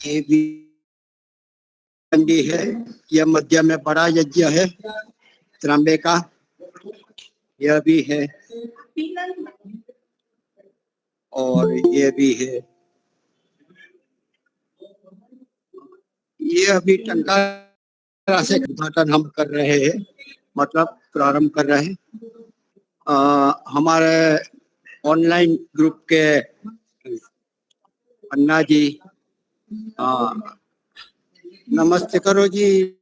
ये भी है। यह मध्य में बड़ा यज्ञ है त्रंबे का, यह भी है और ये भी है। ये अभी टंकारा से उद्घाटन हम कर रहे हैं, मतलब प्रारंभ कर रहे हैं। हमारे ऑनलाइन ग्रुप के अन्ना जी, नमस्ते करो जी।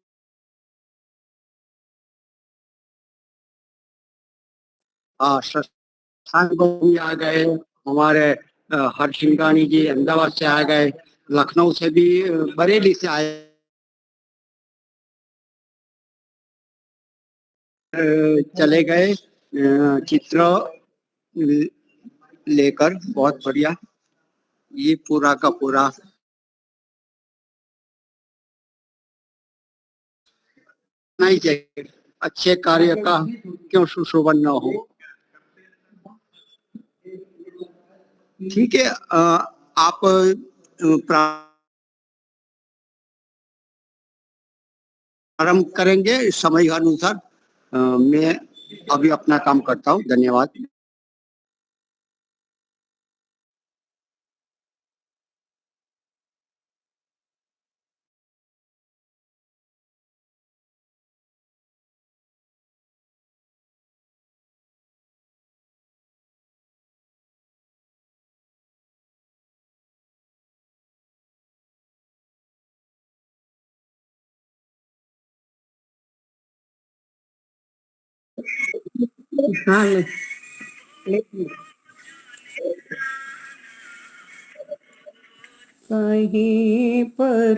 शशांक भी आ गए, हमारे हर्षिंगानी जी अहमदाबाद से आ गए, लखनऊ से भी, बरेली से आए, चले गए चित्र लेकर। बहुत बढ़िया, ये पूरा का पूरा नहीं चाहिए, अच्छे कार्य का क्यों सुशोभन न हो। ठीक है, आप प्रारंभ करेंगे समय अनुसार। मैं अभी अपना काम करता हूँ। धन्यवाद। हाँ, कहीं पर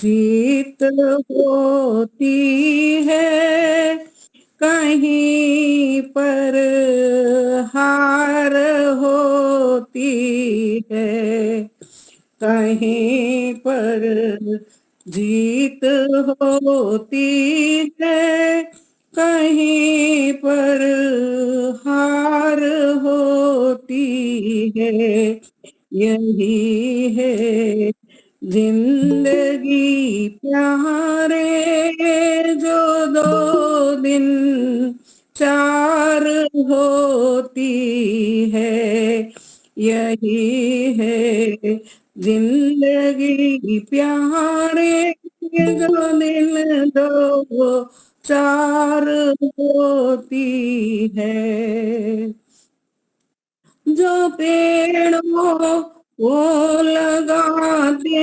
जीत होती है, कहीं पर हार होती है, कहीं पर जीत होती है, कहीं पर हार होती है। यही है जिंदगी प्यारे, जो दो दिन चार होती है। यही है जिंदगी प्यारे, जो दिन दो चार होती है। जो पेड़ों को लगाते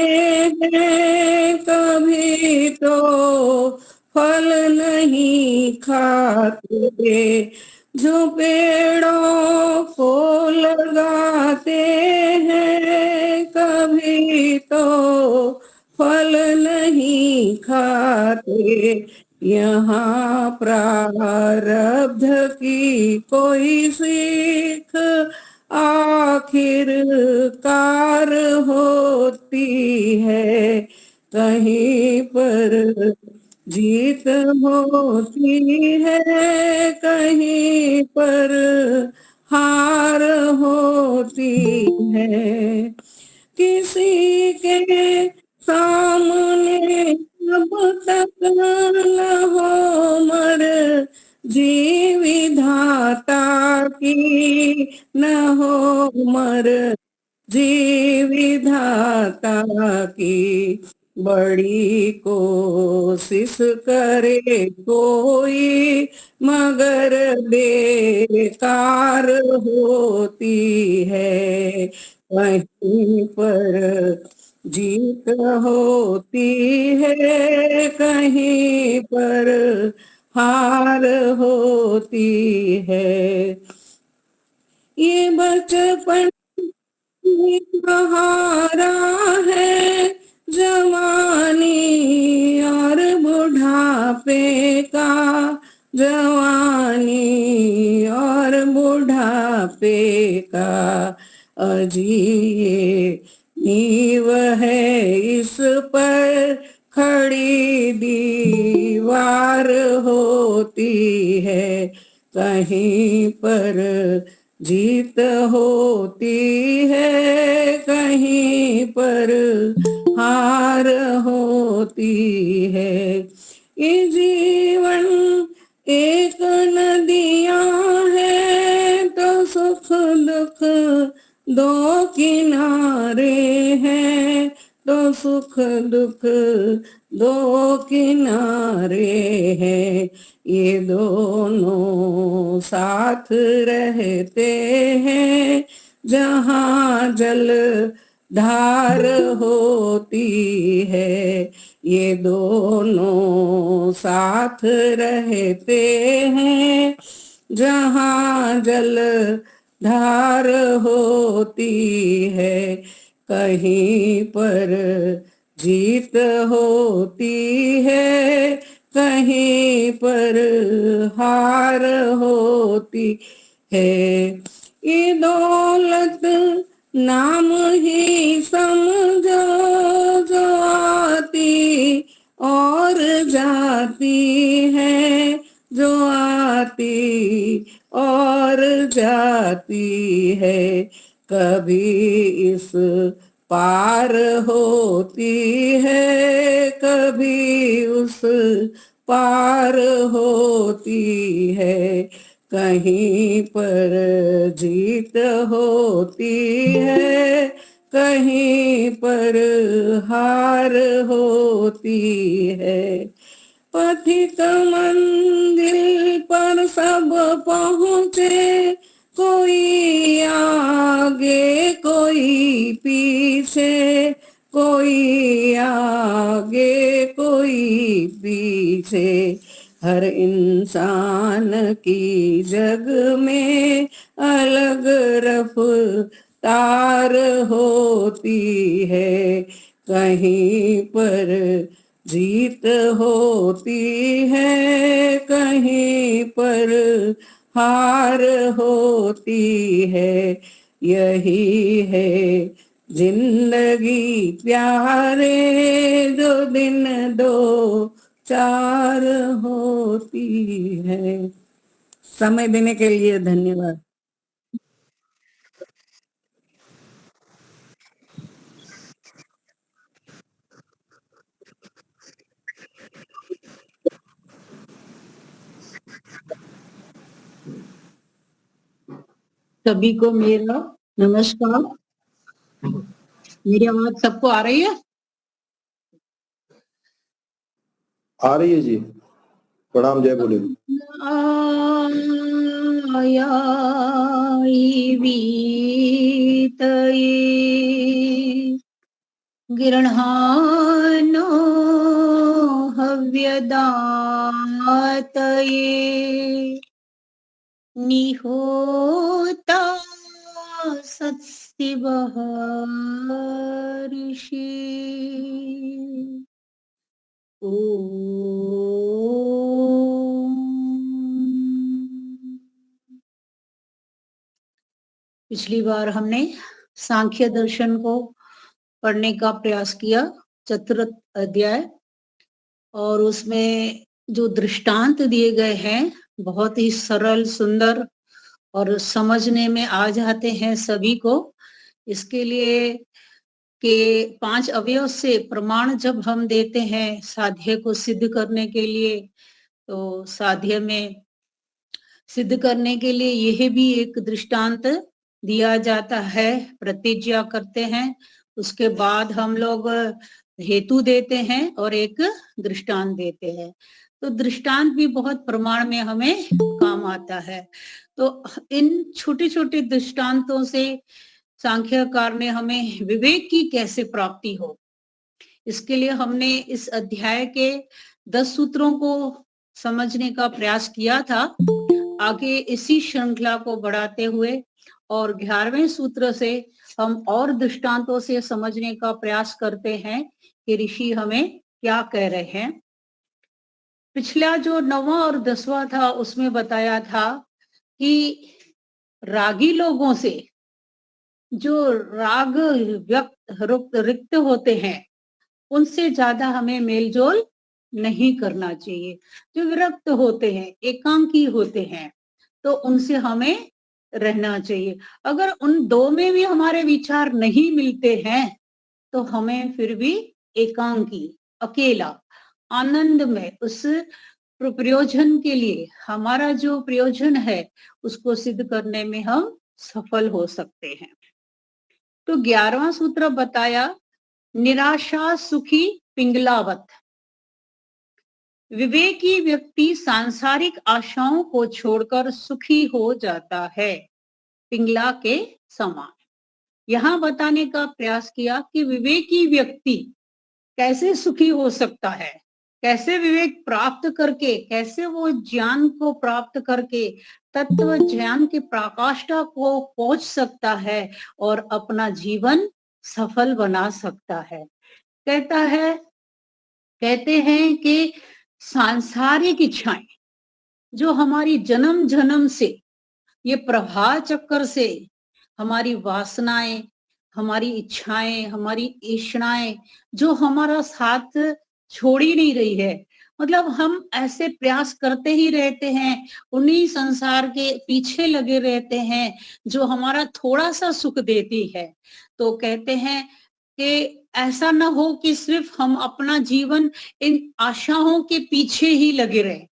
हैं, कभी तो फल नहीं खाते। जो पेड़ों को लगाते हैं, कभी तो फल नहीं खाते। यहाँ प्रारब्ध की कोई सीख आखिर कार होती है। कहीं पर जीत होती है, कहीं पर हार होती है। किसी के सामने अब तक न हो मर जी विधाता की, न हो मर जी विधाता की। बड़ी कोशिश करे कोई, मगर बेकार होती है। कहीं पर जीत होती है, कहीं पर हार होती है। ये बचपन सहारा है, जवानी और बुढ़ापे का, जवानी और बुढ़ापे का। अजी ये नींव है, इस पर खड़ी दीवार होती है। कहीं पर जीत होती है, कहीं पर हार होती है। ये जीवन एक नदियां है, तो सुख दुख दो किनारे हैं, तो सुख दुख दो किनारे हैं। ये दोनों साथ रहते हैं, जहाँ जल धार होती है। ये दोनों साथ रहते हैं, जहाँ जल धार होती है। कहीं पर जीत होती है, कहीं पर हार होती है। ये दौलत नाम ही समझो, जो आती और जाती है, जो आती और जाती है। कभी इस पार होती है, कभी उस पार होती है। कहीं पर जीत होती है, कहीं पर हार होती है। पथिक मंजिल पर सब पहुँचे, कोई आगे कोई पीछे, कोई आगे कोई पीछे। हर इंसान की जग में अलग रफ्तार होती है। कहीं पर जीत होती है, कहीं पर हार होती है। यही है जिंदगी प्यारे, जो दिन दो चार होती है। समय देने के लिए धन्यवाद। सभी को मेरा नमस्कार। मेरी आवाज सबको आ रही है? आ रही है जी। प्रणाम, जय बोले। गृहाणो हव्यदातये निहोता सत्सिवः ऋषि। पिछली बार हमने सांख्य दर्शन को पढ़ने का प्रयास किया, चतुर्थ अध्याय, और उसमें जो दृष्टांत दिए गए हैं बहुत ही सरल, सुंदर और समझने में आ जाते हैं सभी को। इसके लिए कि 5 अवयव से प्रमाण जब हम देते हैं साध्य को सिद्ध करने के लिए, तो साध्य में सिद्ध करने के लिए यह भी एक दृष्टांत दिया जाता है, प्रतिज्ञा करते हैं, उसके बाद हम लोग हेतु देते हैं और एक दृष्टांत देते हैं। तो दृष्टांत भी बहुत प्रमाण में हमें काम आता है। तो इन छोटे छोटे दृष्टांतों से सांख्यकार ने हमें विवेक की कैसे प्राप्ति हो, इसके लिए हमने इस अध्याय के 10 सूत्रों को समझने का प्रयास किया था। आगे इसी श्रृंखला को बढ़ाते हुए और 11वें सूत्र से हम और दृष्टांतों से समझने का प्रयास करते हैं कि ऋषि हमें क्या कह रहे हैं। पिछला जो 9वां और 10वां था उसमें बताया था कि रागी लोगों से जो राग व्यक्त रिक्त होते हैं उनसे ज्यादा हमें मेलजोल नहीं करना चाहिए। जो विरक्त होते हैं, एकांकी होते हैं, तो उनसे हमें रहना चाहिए। अगर उन दो में भी हमारे विचार नहीं मिलते हैं तो हमें फिर भी एकांकी, अकेला, आनंद में उस प्रयोजन के लिए, हमारा जो प्रयोजन है उसको सिद्ध करने में हम सफल हो सकते हैं। तो 11वां सूत्र बताया, निराशा सुखी पिंगलावत। विवेकी व्यक्ति सांसारिक आशाओं को छोड़कर सुखी हो जाता है, पिंगला के समान। यहाँ बताने का प्रयास किया कि विवेकी व्यक्ति कैसे सुखी हो सकता है, कैसे विवेक प्राप्त करके, कैसे वो ज्ञान को प्राप्त करके तत्व ज्ञान की प्रकाष्ठा को पहुंच सकता है और अपना जीवन सफल बना सकता है। कहते हैं कि सांसारिक इच्छाएं जो हमारी जन्म जन्म से, ये प्रवाह चक्कर से हमारी वासनाएं, हमारी इच्छाएं, हमारी इच्छाएं जो हमारा साथ छोड़ ही नहीं रही है, मतलब हम ऐसे प्रयास करते ही रहते हैं, उन्हीं संसार के पीछे लगे रहते हैं जो हमारा थोड़ा सा सुख देती है। तो कहते हैं कि ऐसा ना हो कि सिर्फ हम अपना जीवन इन आशाओं के पीछे ही लगे रहे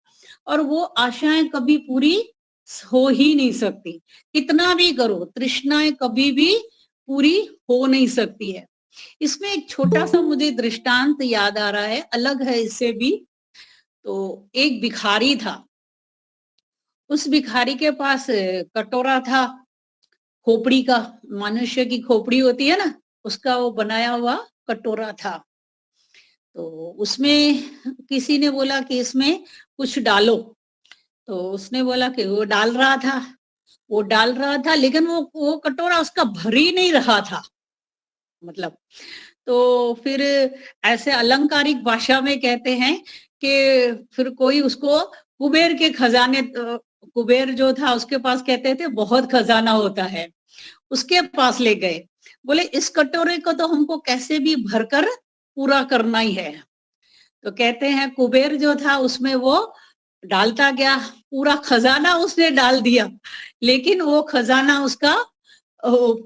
और वो आशाएं कभी पूरी हो ही नहीं सकती। कितना भी करो, तृष्णाएं कभी भी पूरी हो नहीं सकती है। इसमें एक छोटा सा मुझे दृष्टांत याद आ रहा है, अलग है इससे भी। तो एक भिखारी था, उस भिखारी के पास कटोरा था, खोपड़ी का, मनुष्य की खोपड़ी होती है ना, उसका वो बनाया हुआ कटोरा था। तो उसमें किसी ने बोला कि इसमें कुछ डालो, तो उसने बोला कि वो डाल रहा था लेकिन वो कटोरा उसका भर ही नहीं रहा था, मतलब। तो फिर ऐसे अलंकारिक भाषा में कहते हैं कि फिर कोई उसको कुबेर के खजाने, कुबेर जो था उसके पास कहते थे बहुत खजाना होता है, उसके पास ले गए। बोले इस कटोरे को तो हमको कैसे भी भरकर पूरा करना ही है। तो कहते हैं कुबेर जो था उसमें वो डालता गया, पूरा खजाना उसने डाल दिया, लेकिन वो खजाना उसका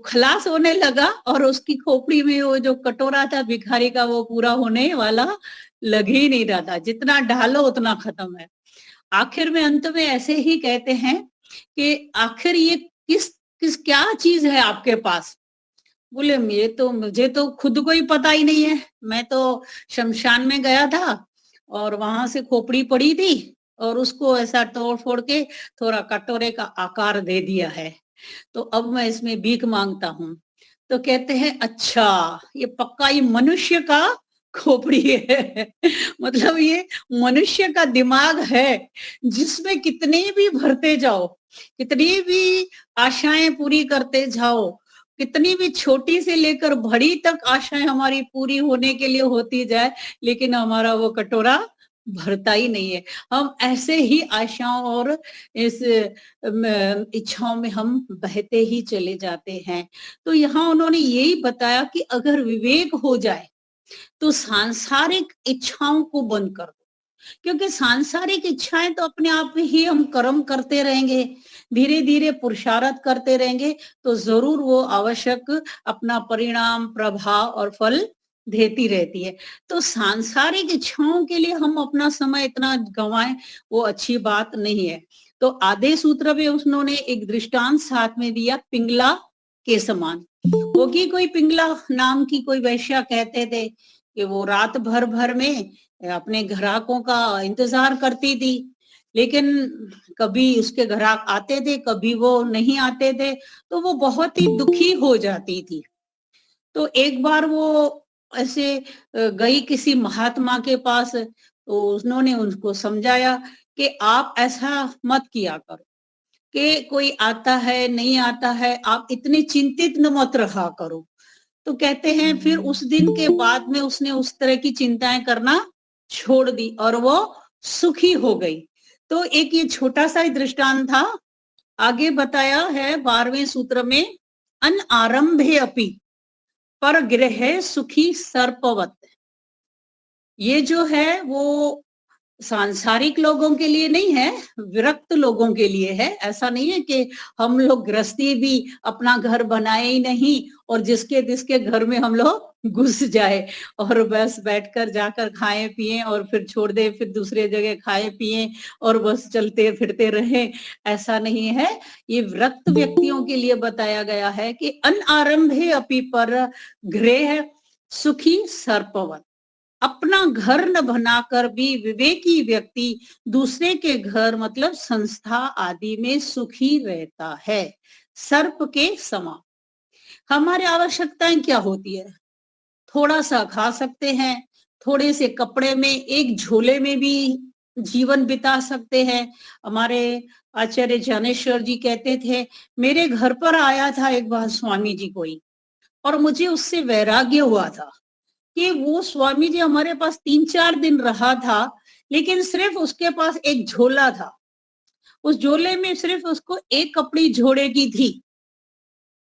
खलास होने लगा और उसकी खोपड़ी में वो जो कटोरा था भिखारी का वो पूरा होने वाला लग ही नहीं रहा था, जितना डालो उतना खत्म है। आखिर में अंत में ऐसे ही कहते हैं कि आखिर ये किस किस क्या चीज है आपके पास। बोले मुझे तो खुद को ही पता ही नहीं है, मैं तो शमशान में गया था और वहां से खोपड़ी पड़ी थी और उसको ऐसा तोड़ फोड़ के थोड़ा कटोरे का आकार दे दिया है, तो अब मैं इसमें भीख मांगता हूँ। तो कहते हैं अच्छा ये पक्का ये मनुष्य का खोपड़ी है मतलब ये मनुष्य का दिमाग है जिसमें कितने भी भरते जाओ, कितनी भी आशाएं पूरी करते जाओ, कितनी भी छोटी से लेकर बड़ी तक आशाएं हमारी पूरी होने के लिए होती जाए, लेकिन हमारा वो कटोरा भरता ही नहीं है। हम ऐसे ही आशाओं और इस इच्छाओं में हम बहते ही चले जाते हैं। तो यहाँ उन्होंने यही बताया कि अगर विवेक हो जाए तो सांसारिक इच्छाओं को बंद कर दो, क्योंकि सांसारिक इच्छाएं तो अपने आप में ही हम कर्म करते रहेंगे, धीरे धीरे पुरुषार्थ करते रहेंगे तो जरूर वो आवश्यक अपना परिणाम, प्रभाव और फल देती रहती है। तो सांसारिक इच्छाओं के लिए हम अपना समय इतना गंवाएं वो अच्छी बात नहीं है। तो आधे सूत्र में उन्होंने एक दृष्टांत साथ में दिया, पिंगला के समान। होगी कोई पिंगला नाम की कोई वैश्या, कहते थे कि वो रात भर भर में अपने ग्राहकों का इंतजार करती थी, लेकिन कभी उसके ग्राहक आते थे, कभी वो नहीं आते थे, तो वो बहुत ही दुखी हो जाती थी। तो एक बार वो ऐसे गई किसी महात्मा के पास, तो उन्होंने उनको समझाया कि आप ऐसा मत किया करो कि कोई आता है नहीं आता है, आप इतने चिंतित न मत रहा करो। तो कहते हैं फिर उस दिन के बाद में उसने उस तरह की चिंताएं करना छोड़ दी और वो सुखी हो गई। तो एक ये छोटा सा ही दृष्टांत था। आगे बताया है 12वें सूत्र में, अन आरंभे अपि पर गृहे सुखी सर्पवत। ये जो है वो सांसारिक लोगों के लिए नहीं है, विरक्त लोगों के लिए है। ऐसा नहीं है कि हम लोग गृहस्थी भी अपना घर बनाए ही नहीं और जिसके जिसके घर में हम लोग घुस जाए और बस बैठकर जाकर खाएं पिएं और फिर छोड़ दें, फिर दूसरे जगह खाएं पिएं और बस चलते फिरते रहें, ऐसा नहीं है। ये विरक्त व्यक्तियों के लिए बताया गया है कि अनारंभे अपि पर गृह सुखी सर्पवत। अपना घर न बनाकर भी विवेकी व्यक्ति दूसरे के घर मतलब संस्था आदि में सुखी रहता है, सर्प के समान। हमारी आवश्यकताएं क्या होती है? थोड़ा सा खा सकते हैं, थोड़े से कपड़े में, एक झोले में भी जीवन बिता सकते हैं। हमारे आचार्य ज्ञानेश्वर जी कहते थे, मेरे घर पर आया था एक बार स्वामी जी कोई, और मुझे उससे वैराग्य हुआ था कि वो स्वामी जी हमारे पास 3-4 दिन रहा था, लेकिन सिर्फ उसके पास एक झोला था। उस झोले में सिर्फ उसको एक कपड़ी जोड़े की थी।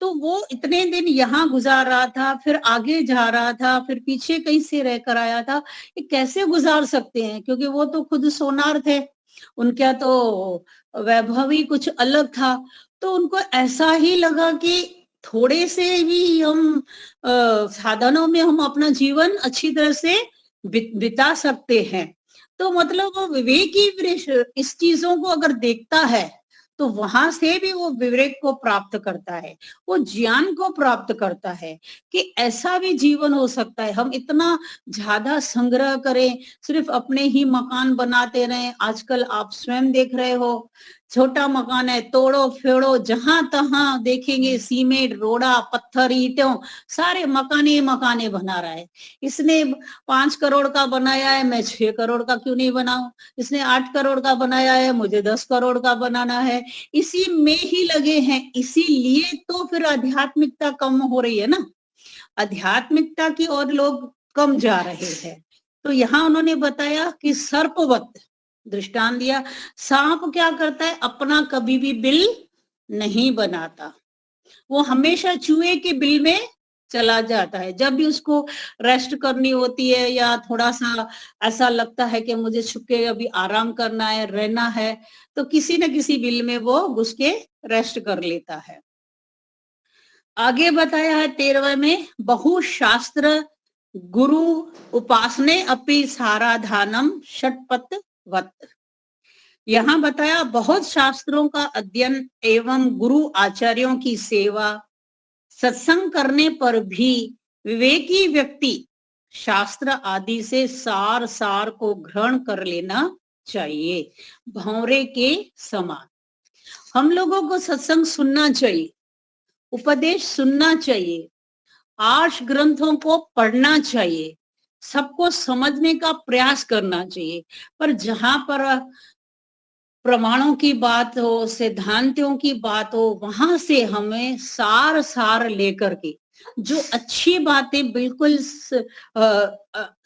तो वो इतने दिन यहाँ गुजार रहा था, फिर आगे जा रहा था, फिर पीछे कहीं से रहकर आया था। ये कैसे गुजार सकते हैं? क्योंकि वो तो खुद सोनार थे, उनका तो वैभव ही कुछ अलग था। तो उनको ऐसा ही लगा कि थोड़े से भी हम साधनों में हम अपना जीवन अच्छी तरह से बिता सकते हैं। तो मतलब वो विवेकी वृक्ष इस चीजों को अगर देखता है तो वहां से भी वो विवेक को प्राप्त करता है, वो ज्ञान को प्राप्त करता है कि ऐसा भी जीवन हो सकता है। हम इतना ज्यादा संग्रह करें, सिर्फ अपने ही मकान बनाते रहें। आजकल आप स्वयं देख रहे हो, छोटा मकान है, तोड़ो फेड़ो, जहां तहां देखेंगे सीमेंट, रोड़ा, पत्थर, ईंटों, सारे मकाने ही मकाने बना रहा है। इसने 5 करोड़ का बनाया है, मैं 6 करोड़ का क्यों नहीं बनाऊं? इसने 8 करोड़ का बनाया है, मुझे 10 करोड़ का बनाना है। इसी में ही लगे हैं, इसीलिए तो फिर आध्यात्मिकता कम हो रही है ना, आध्यात्मिकता की ओर लोग कम जा रहे हैं। तो यहाँ उन्होंने बताया कि सर्पवत दृष्टांत दिया। सांप क्या करता है? अपना कभी भी बिल नहीं बनाता, वो हमेशा चूहे के बिल में चला जाता है। जब भी उसको रेस्ट करनी होती है या थोड़ा सा ऐसा लगता है कि मुझे छुप के अभी आराम करना है, रहना है, तो किसी न किसी बिल में वो घुस के रेस्ट कर लेता है। आगे बताया है 13वें में, बहुशास्त्र गुरु उपासने अपि साराधानम षटपथ वत। यहाँ बताया बहुत शास्त्रों का अध्ययन एवं गुरु आचार्यों की सेवा, सत्संग करने पर भी विवेकी व्यक्ति शास्त्र आदि से सार सार को ग्रहण कर लेना चाहिए, भंवरे के समान। हम लोगों को सत्संग सुनना चाहिए, उपदेश सुनना चाहिए, आर्ष ग्रंथों को पढ़ना चाहिए, सबको समझने का प्रयास करना चाहिए। पर जहां पर प्रमाणों की बात हो, सिद्धांतों की बात हो, वहां से हमें सार सार लेकर के जो अच्छी बातें बिल्कुल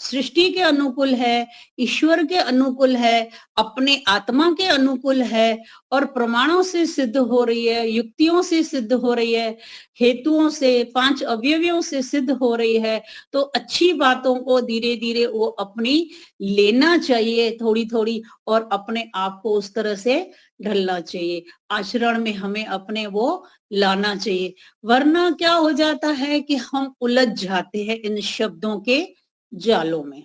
सृष्टि के अनुकूल है, ईश्वर के अनुकूल है, अपने आत्मा के अनुकूल है और प्रमाणों से सिद्ध हो रही है, युक्तियों से सिद्ध हो रही है, हेतुओं से, 5 अवयवियों से सिद्ध हो रही है, तो अच्छी बातों को धीरे धीरे वो अपनी लेना चाहिए थोड़ी थोड़ी और अपने आप को उस तरह से ढलना चाहिए, आचरण में हमें अपने वो लाना चाहिए। वरना क्या हो जाता है कि हम उलझ जाते हैं इन शब्दों के जालों में।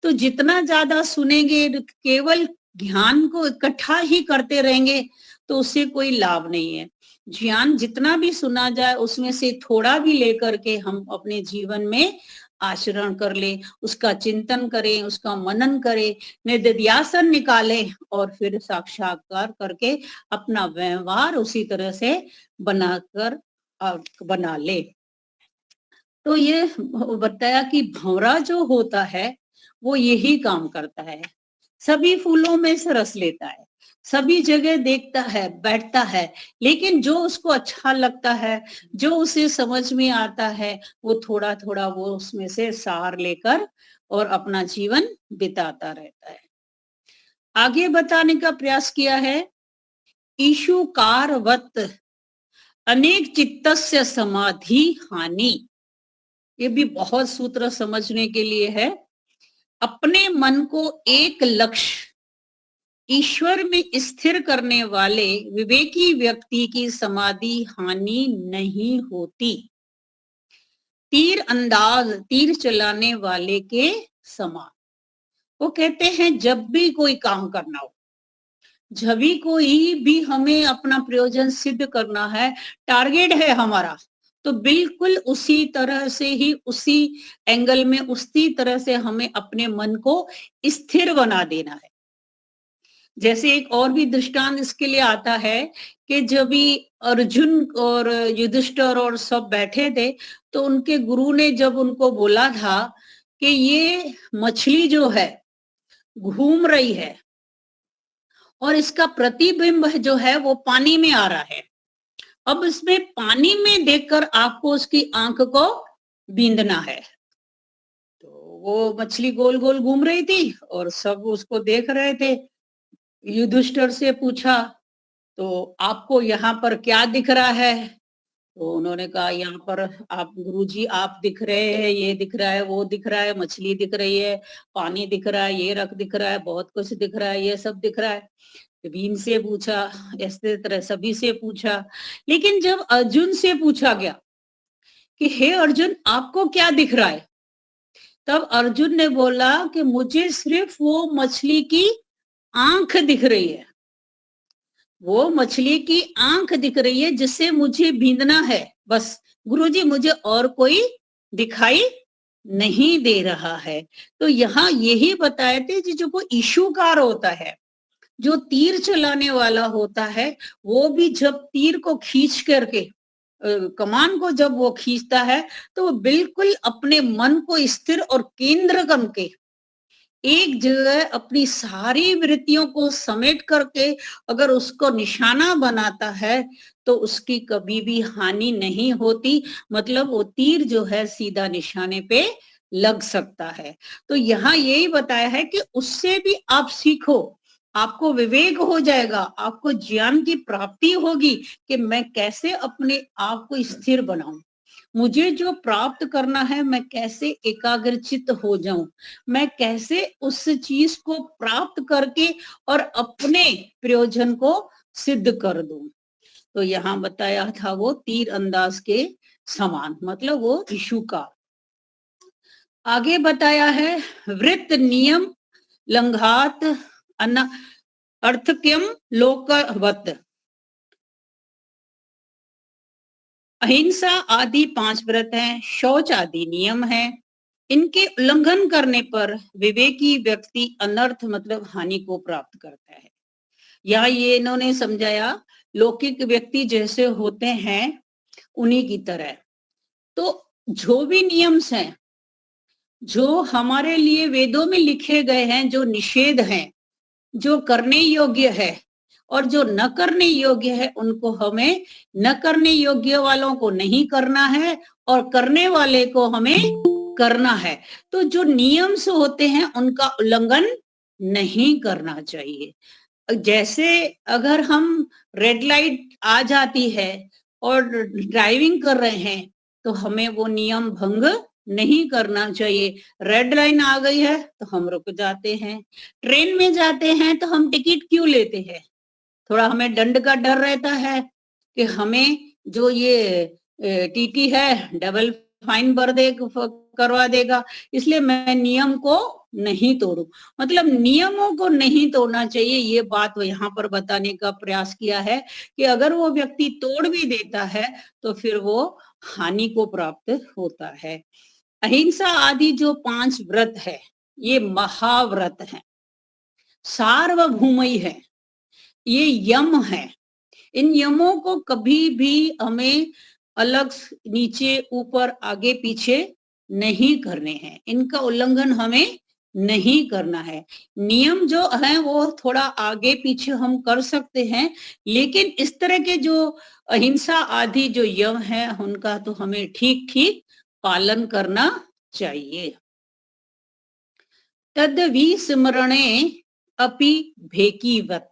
तो जितना ज्यादा सुनेंगे, केवल ज्ञान को इकट्ठा ही करते रहेंगे तो उससे कोई लाभ नहीं है। ज्ञान जितना भी सुना जाए उसमें से थोड़ा भी लेकर के हम अपने जीवन में आचरण कर ले, उसका चिंतन करें, उसका मनन करें, निधिध्यासन निकालें और फिर साक्षात्कार करके अपना व्यवहार उसी तरह से बनाकर बना ले। तो ये बताया कि भंवरा जो होता है वो यही काम करता है, सभी फूलों में से रस लेता है, सभी जगह देखता है, बैठता है, लेकिन जो उसको अच्छा लगता है, जो उसे समझ में आता है, वो थोड़ा थोड़ा वो उसमें से सार लेकर और अपना जीवन बिताता रहता है। आगे बताने का प्रयास किया है, ईशुकारवत अनेक चित्तस्य समाधि हानि। ये भी बहुत सूत्र समझने के लिए है। अपने मन को एक लक्ष्य ईश्वर में स्थिर करने वाले विवेकी व्यक्ति की समाधि हानि नहीं होती, तीर अंदाज तीर चलाने वाले के समान। वो कहते हैं जब भी कोई काम करना हो, जब भी कोई भी हमें अपना प्रयोजन सिद्ध करना है, टारगेट है हमारा, तो बिल्कुल उसी तरह से ही, उसी एंगल में, उसी तरह से हमें अपने मन को स्थिर बना देना है। जैसे एक और भी दृष्टांत इसके लिए आता है कि जब भी अर्जुन और युधिष्ठिर और सब बैठे थे, तो उनके गुरु ने जब उनको बोला था कि ये मछली जो है घूम रही है और इसका प्रतिबिंब जो है वो पानी में आ रहा है, अब इसमें पानी में देखकर आपको उसकी आंख को बींदना है। तो वो मछली गोल गोल घूम रही थी और सब उसको देख रहे थे। युधिष्ठिर से पूछा, तो आपको यहाँ पर क्या दिख रहा है? तो उन्होंने कहा, यहाँ पर आप गुरुजी आप दिख रहे हैं, ये दिख रहा है, वो दिख रहा है, मछली दिख रही है, पानी दिख रहा है, ये रख दिख रहा है, बहुत कुछ दिख रहा है, ये सब दिख रहा है। भीम से पूछा, ऐसे तरह सभी से पूछा, लेकिन जब अर्जुन से पूछा गया कि हे अर्जुन आपको क्या दिख रहा है, तब अर्जुन ने बोला कि मुझे सिर्फ वो मछली की आंख दिख रही है, वो मछली की आंख दिख रही है जिससे मुझे बींदना है, बस गुरुजी मुझे और कोई दिखाई नहीं दे रहा है। तो यहाँ यही बताए थे कि जो कोई इशूकार होता है, जो तीर चलाने वाला होता है, वो भी जब तीर को खींच करके कमान को जब वो खींचता है, तो वो बिल्कुल अपने मन को स्थिर और केंद्र करके एक जगह अपनी सारी वृत्तियों को समेट करके अगर उसको निशाना बनाता है, तो उसकी कभी भी हानि नहीं होती, मतलब वो तीर जो है सीधा निशाने पे लग सकता है। तो यहाँ यही बताया है कि उससे भी आप सीखो, आपको विवेक हो जाएगा, आपको ज्ञान की प्राप्ति होगी कि मैं कैसे अपने आप को स्थिर बनाऊं, मुझे जो प्राप्त करना है मैं कैसे एकाग्रचित हो जाऊं, मैं कैसे उस चीज को प्राप्त करके और अपने प्रयोजन को सिद्ध कर दूं। तो यहाँ बताया था वो तीर अंदाज के समान, मतलब वो इशू का। आगे बताया है वृत्त नियम लंघात अर्थक्यम लोकवत। अहिंसा आदि 5 व्रत हैं, शौच आदि नियम है, इनके उल्लंघन करने पर विवेकी व्यक्ति अनर्थ मतलब हानि को प्राप्त करता है। यहाँ ये इन्होंने समझाया लौकिक व्यक्ति जैसे होते हैं उन्हीं की तरह। तो जो भी नियम्स हैं, जो हमारे लिए वेदों में लिखे गए हैं, जो निषेध हैं, जो करने योग्य है और जो न करने योग्य है, उनको हमें न करने योग्य वालों को नहीं करना है और करने वाले को हमें करना है। तो जो नियम्स होते हैं उनका उल्लंघन नहीं करना चाहिए। जैसे अगर हम रेड लाइट आ जाती है और ड्राइविंग कर रहे हैं, तो हमें वो नियम भंग नहीं करना चाहिए। रेड लाइन आ गई है तो हम रुक जाते हैं, ट्रेन में जाते हैं तो हम टिकट क्यों लेते हैं, थोड़ा हमें दंड का डर रहता है कि हमें जो ये टीटी है डबल फाइन भर दे करवा देगा, इसलिए मैं नियम को नहीं तोड़ू, मतलब नियमों को नहीं तोड़ना चाहिए। ये बात यहाँ पर बताने का प्रयास किया है कि अगर वो व्यक्ति तोड़ भी देता है तो फिर वो हानि को प्राप्त होता है। अहिंसा आदि जो 5 व्रत है, ये महाव्रत है, सार्वभौमई है, ये यम है। इन यमों को कभी भी हमें अलग नीचे ऊपर आगे पीछे नहीं करने हैं, इनका उल्लंघन हमें नहीं करना है। नियम जो है वो थोड़ा आगे पीछे हम कर सकते हैं, लेकिन इस तरह के जो अहिंसा आदि जो यम है उनका तो हमें ठीक ठीक पालन करना चाहिए। तद विस्मरणे अपि भेकीवत,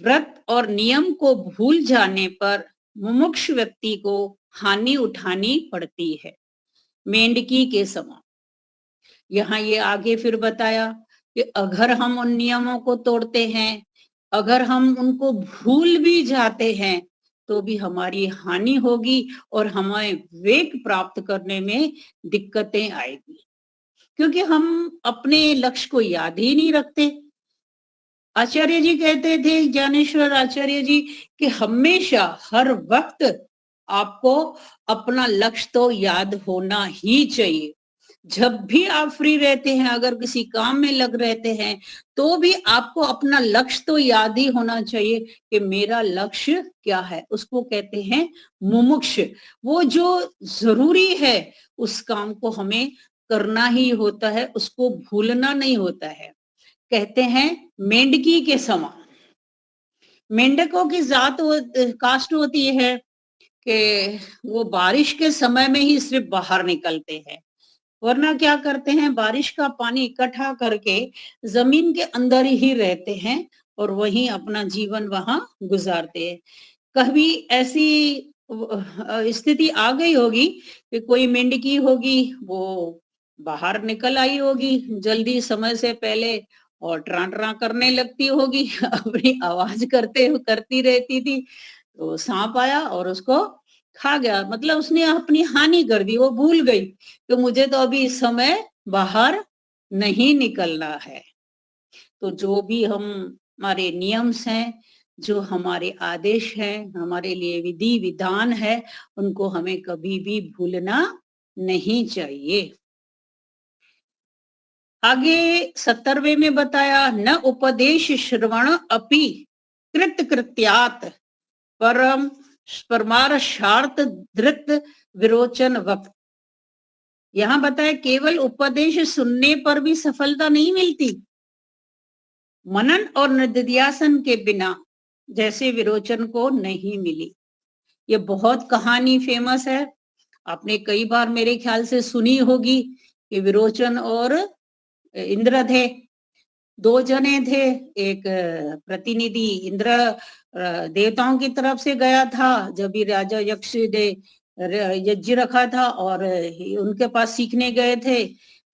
व्रत और नियम को भूल जाने पर मुमुक्ष व्यक्ति को हानि उठानी पड़ती है, मेंढकी के समान। यहाँ ये आगे फिर बताया कि अगर हम उन नियमों को तोड़ते हैं, अगर हम उनको भूल भी जाते हैं, तो भी हमारी हानि होगी और हमें विवेक प्राप्त करने में दिक्कतें आएगी, क्योंकि हम अपने लक्ष्य को याद ही नहीं रखते। आचार्य जी कहते थे, ज्ञानेश्वर आचार्य जी, कि हमेशा हर वक्त आपको अपना लक्ष्य तो याद होना ही चाहिए। जब भी आप फ्री रहते हैं, अगर किसी काम में लग रहते हैं, तो भी आपको अपना लक्ष्य तो याद ही होना चाहिए कि मेरा लक्ष्य क्या है। उसको कहते हैं मुमुक्ष। वो जो जरूरी है उस काम को हमें करना ही होता है, उसको भूलना नहीं होता है। कहते हैं मेंढकी के समान। मेंढकों की कास्ट होती है कि वो बारिश के समय में ही सिर्फ बाहर निकलते हैं, वरना क्या करते हैं, बारिश का पानी इकट्ठा करके जमीन के अंदर ही रहते हैं और वहीं अपना जीवन वहां गुजारते हैं। कभी ऐसी स्थिति आ गई होगी कि कोई मेंढकी होगी, वो बाहर निकल आई होगी जल्दी समय से पहले और ट्रां ट्रां करने लगती होगी अपनी आवाज करती रहती थी, तो सांप आया और उसको खा गया। मतलब उसने अपनी हानि कर दी, वो भूल गई कि मुझे तो अभी इस समय बाहर नहीं निकलना है। तो जो भी हमारे नियम्स हैं, जो हमारे आदेश हैं, हमारे लिए विधि विधान है, उनको हमें कभी भी भूलना नहीं चाहिए। आगे 70वें में बताया, न उपदेश श्रवण अपि कृत कृत्यात परम परमार्शार्थ धृत विरोचन वक्त। यहाँ बताया केवल उपदेश सुनने पर भी सफलता नहीं मिलती, मनन और निधिध्यासन के बिना जैसे विरोचन को नहीं मिली। ये बहुत कहानी फेमस है, आपने कई बार मेरे ख्याल से सुनी होगी कि विरोचन और इंद्र थे, दो जने थे। एक प्रतिनिधि इंद्र देवताओं की तरफ से गया था, जब भी राजा यक्ष ने यज्ञ रखा था और उनके पास सीखने गए थे,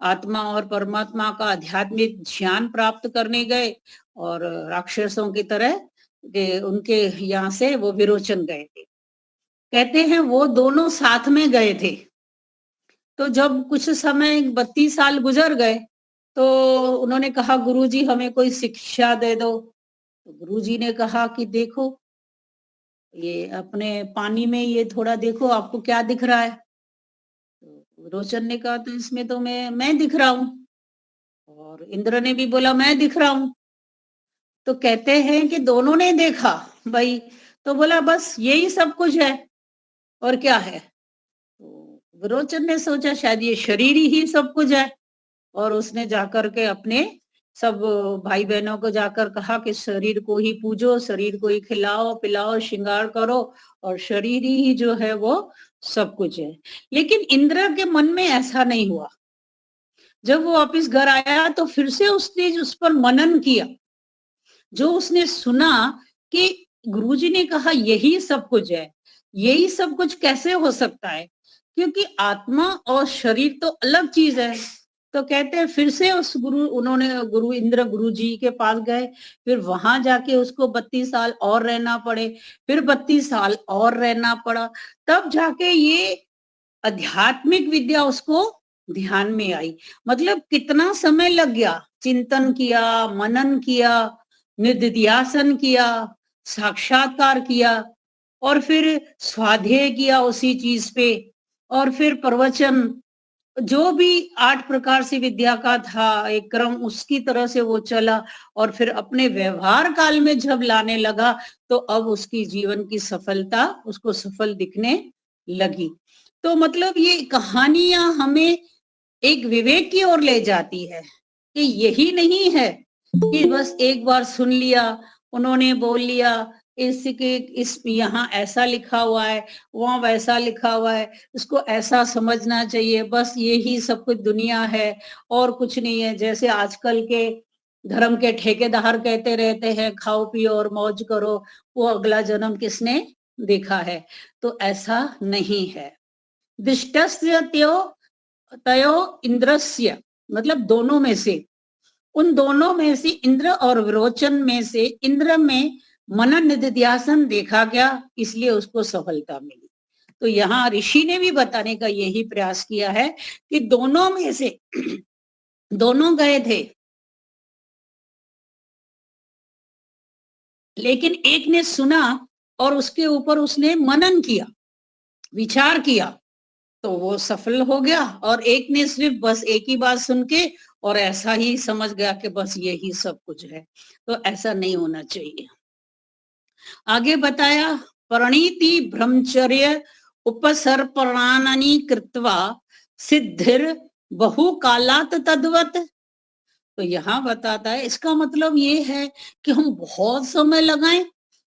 आत्मा और परमात्मा का आध्यात्मिक ज्ञान प्राप्त करने गए, और राक्षसों की तरह उनके यहाँ से वो विरोचन गए थे। कहते हैं वो दोनों साथ में गए थे। तो जब कुछ समय 32 साल गुजर गए, तो उन्होंने कहा गुरुजी हमें कोई शिक्षा दे दो। तो गुरुजी ने कहा कि देखो ये अपने पानी में ये थोड़ा देखो, आपको क्या दिख रहा है। तो रोशन ने कहा तो इसमें तो मैं दिख रहा हूँ, और इंद्र ने भी बोला मैं दिख रहा हूँ। तो कहते हैं कि दोनों ने देखा भाई, तो बोला बस यही सब कुछ है और क्या है। तो विरोचन ने सोचा शायद ये शरीर ही सब कुछ है, और उसने जाकर के अपने सब भाई बहनों को जाकर कहा कि शरीर को ही पूजो, शरीर को ही खिलाओ पिलाओ श्रृंगार करो, और शरीर ही जो है वो सब कुछ है। लेकिन इंद्र के मन में ऐसा नहीं हुआ। जब वो वापिस घर आया तो फिर से उसने उस पर मनन किया, जो उसने सुना कि गुरुजी ने कहा यही सब कुछ है, यही सब कुछ कैसे हो सकता है, क्योंकि आत्मा और शरीर तो अलग चीज है। तो कहते हैं फिर से उन्होंने गुरु जी के पास गए, फिर वहां जाके उसको 32 साल और रहना पड़े, फिर 32 साल और रहना पड़ा, तब जाके ये आध्यात्मिक विद्या उसको ध्यान में आई। मतलब कितना समय लग गया, चिंतन किया, मनन किया, निधिध्यासन किया, साक्षात्कार किया, और फिर स्वाध्याय किया उसी चीज पे, और फिर प्रवचन, जो भी 8 प्रकार से विद्या का था एक क्रम, उसकी तरह से वो चला, और फिर अपने व्यवहार काल में जब लाने लगा तो अब उसकी जीवन की सफलता उसको सफल दिखने लगी। तो मतलब ये कहानियां हमें एक विवेक की ओर ले जाती है कि यही नहीं है कि बस एक बार सुन लिया, उन्होंने बोल लिया, इसके इस यहाँ ऐसा लिखा हुआ है, वहां वैसा लिखा हुआ है, इसको ऐसा समझना चाहिए, बस यही सब कुछ दुनिया है और कुछ नहीं है। जैसे आजकल के धर्म के ठेकेदार कहते रहते हैं खाओ पियो और मौज करो, वो अगला जन्म किसने देखा है। तो ऐसा नहीं है। दिष्टस्य त्यो तयो इंद्रस्य, मतलब दोनों में से, उन दोनों में से इंद्र और विरोचन में से इंद्र में मनन निधिध्यासन देखा गया, इसलिए उसको सफलता मिली। तो यहाँ ऋषि ने भी बताने का यही प्रयास किया है कि दोनों में से दोनों गए थे, लेकिन एक ने सुना और उसके ऊपर उसने मनन किया, विचार किया, तो वो सफल हो गया, और एक ने सिर्फ बस एक ही बात सुन के और ऐसा ही समझ गया कि बस यही सब कुछ है। तो ऐसा नहीं होना चाहिए। आगे बताया, प्रणीति ब्रह्मचर्य उपसर्पणानि कृत्वा सिद्धिर बहुकालात् तद्वत्। तो यहाँ बताता है, इसका मतलब ये है कि हम बहुत समय लगाएं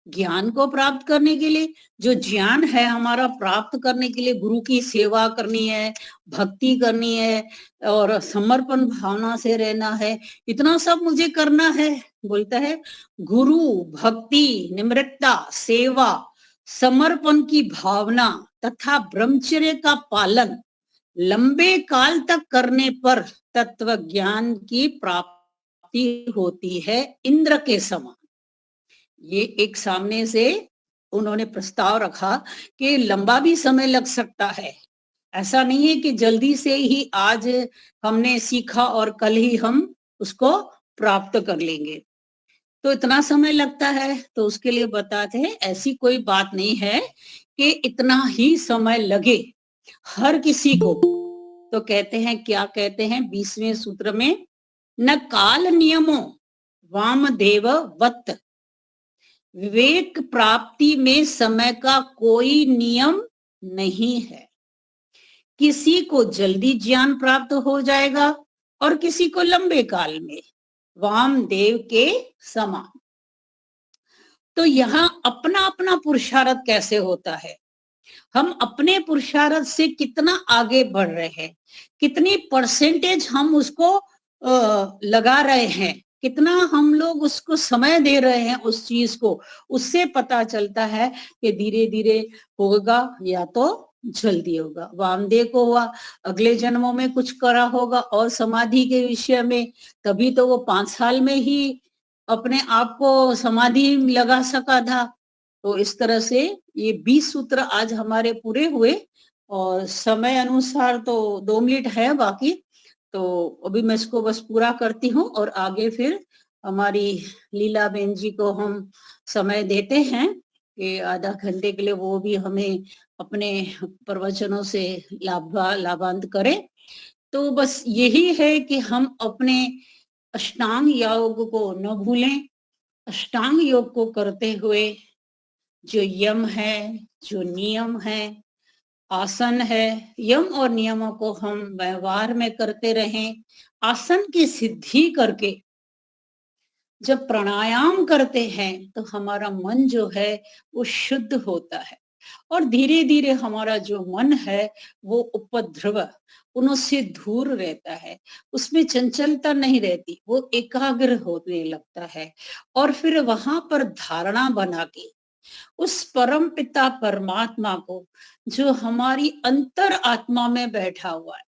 ज्ञान को प्राप्त करने के लिए। जो ज्ञान है हमारा प्राप्त करने के लिए गुरु की सेवा करनी है, भक्ति करनी है और समर्पण भावना से रहना है, इतना सब मुझे करना है। बोलता है गुरु, भक्ति, निम्रता, सेवा, समर्पण की भावना तथा ब्रह्मचर्य का पालन लंबे काल तक करने पर तत्व ज्ञान की प्राप्ति होती है इंद्र के समान। ये एक सामने से उन्होंने प्रस्ताव रखा कि लंबा भी समय लग सकता है, ऐसा नहीं है कि जल्दी से ही आज हमने सीखा और कल ही हम उसको प्राप्त कर लेंगे, तो इतना समय लगता है। तो उसके लिए बताते हैं ऐसी कोई बात नहीं है कि इतना ही समय लगे हर किसी को। तो कहते हैं, क्या कहते हैं 20वें सूत्र में, न काल नियमो वामदेव वत। विवेक प्राप्ति में समय का कोई नियम नहीं है। किसी को जल्दी ज्ञान प्राप्त हो जाएगा और किसी को लंबे काल में, वामदेव के समान। तो यहाँ अपना अपना पुरुषार्थ कैसे होता है, हम अपने पुरुषार्थ से कितना आगे बढ़ रहे हैं, कितनी परसेंटेज हम उसको लगा रहे हैं, कितना हम लोग उसको समय दे रहे हैं उस चीज को, उससे पता चलता है कि धीरे धीरे होगा या तो जल्दी होगा। वामदेव को हुआ, अगले जन्मों में कुछ करा होगा और समाधि के विषय में, तभी तो वो 5 साल में ही अपने आप को समाधि लगा सका था। तो इस तरह से ये 20 सूत्र आज हमारे पूरे हुए, और समय अनुसार तो 2 मिनट है बाकी, तो अभी मैं इसको बस पूरा करती हूँ और आगे फिर हमारी लीला बहन जी को हम समय देते हैं कि आधा घंटे के लिए वो भी हमें अपने प्रवचनों से लाभान्वित करें। तो बस यही है कि हम अपने अष्टांग योग को न भूलें। अष्टांग योग को करते हुए जो यम है, जो नियम है, आसन है, यम और नियमों को हम व्यवहार में करते रहें। आसन की सिद्धि करके जब प्राणायाम करते हैं तो हमारा मन जो है वो शुद्ध होता है, और धीरे धीरे हमारा जो मन है वो उपद्रव उनसे दूर रहता है, उसमें चंचलता नहीं रहती, वो एकाग्र होने लगता है। और फिर वहां पर धारणा बना के उस परम पिता परमात्मा को, जो हमारी अंतर आत्मा में बैठा हुआ है,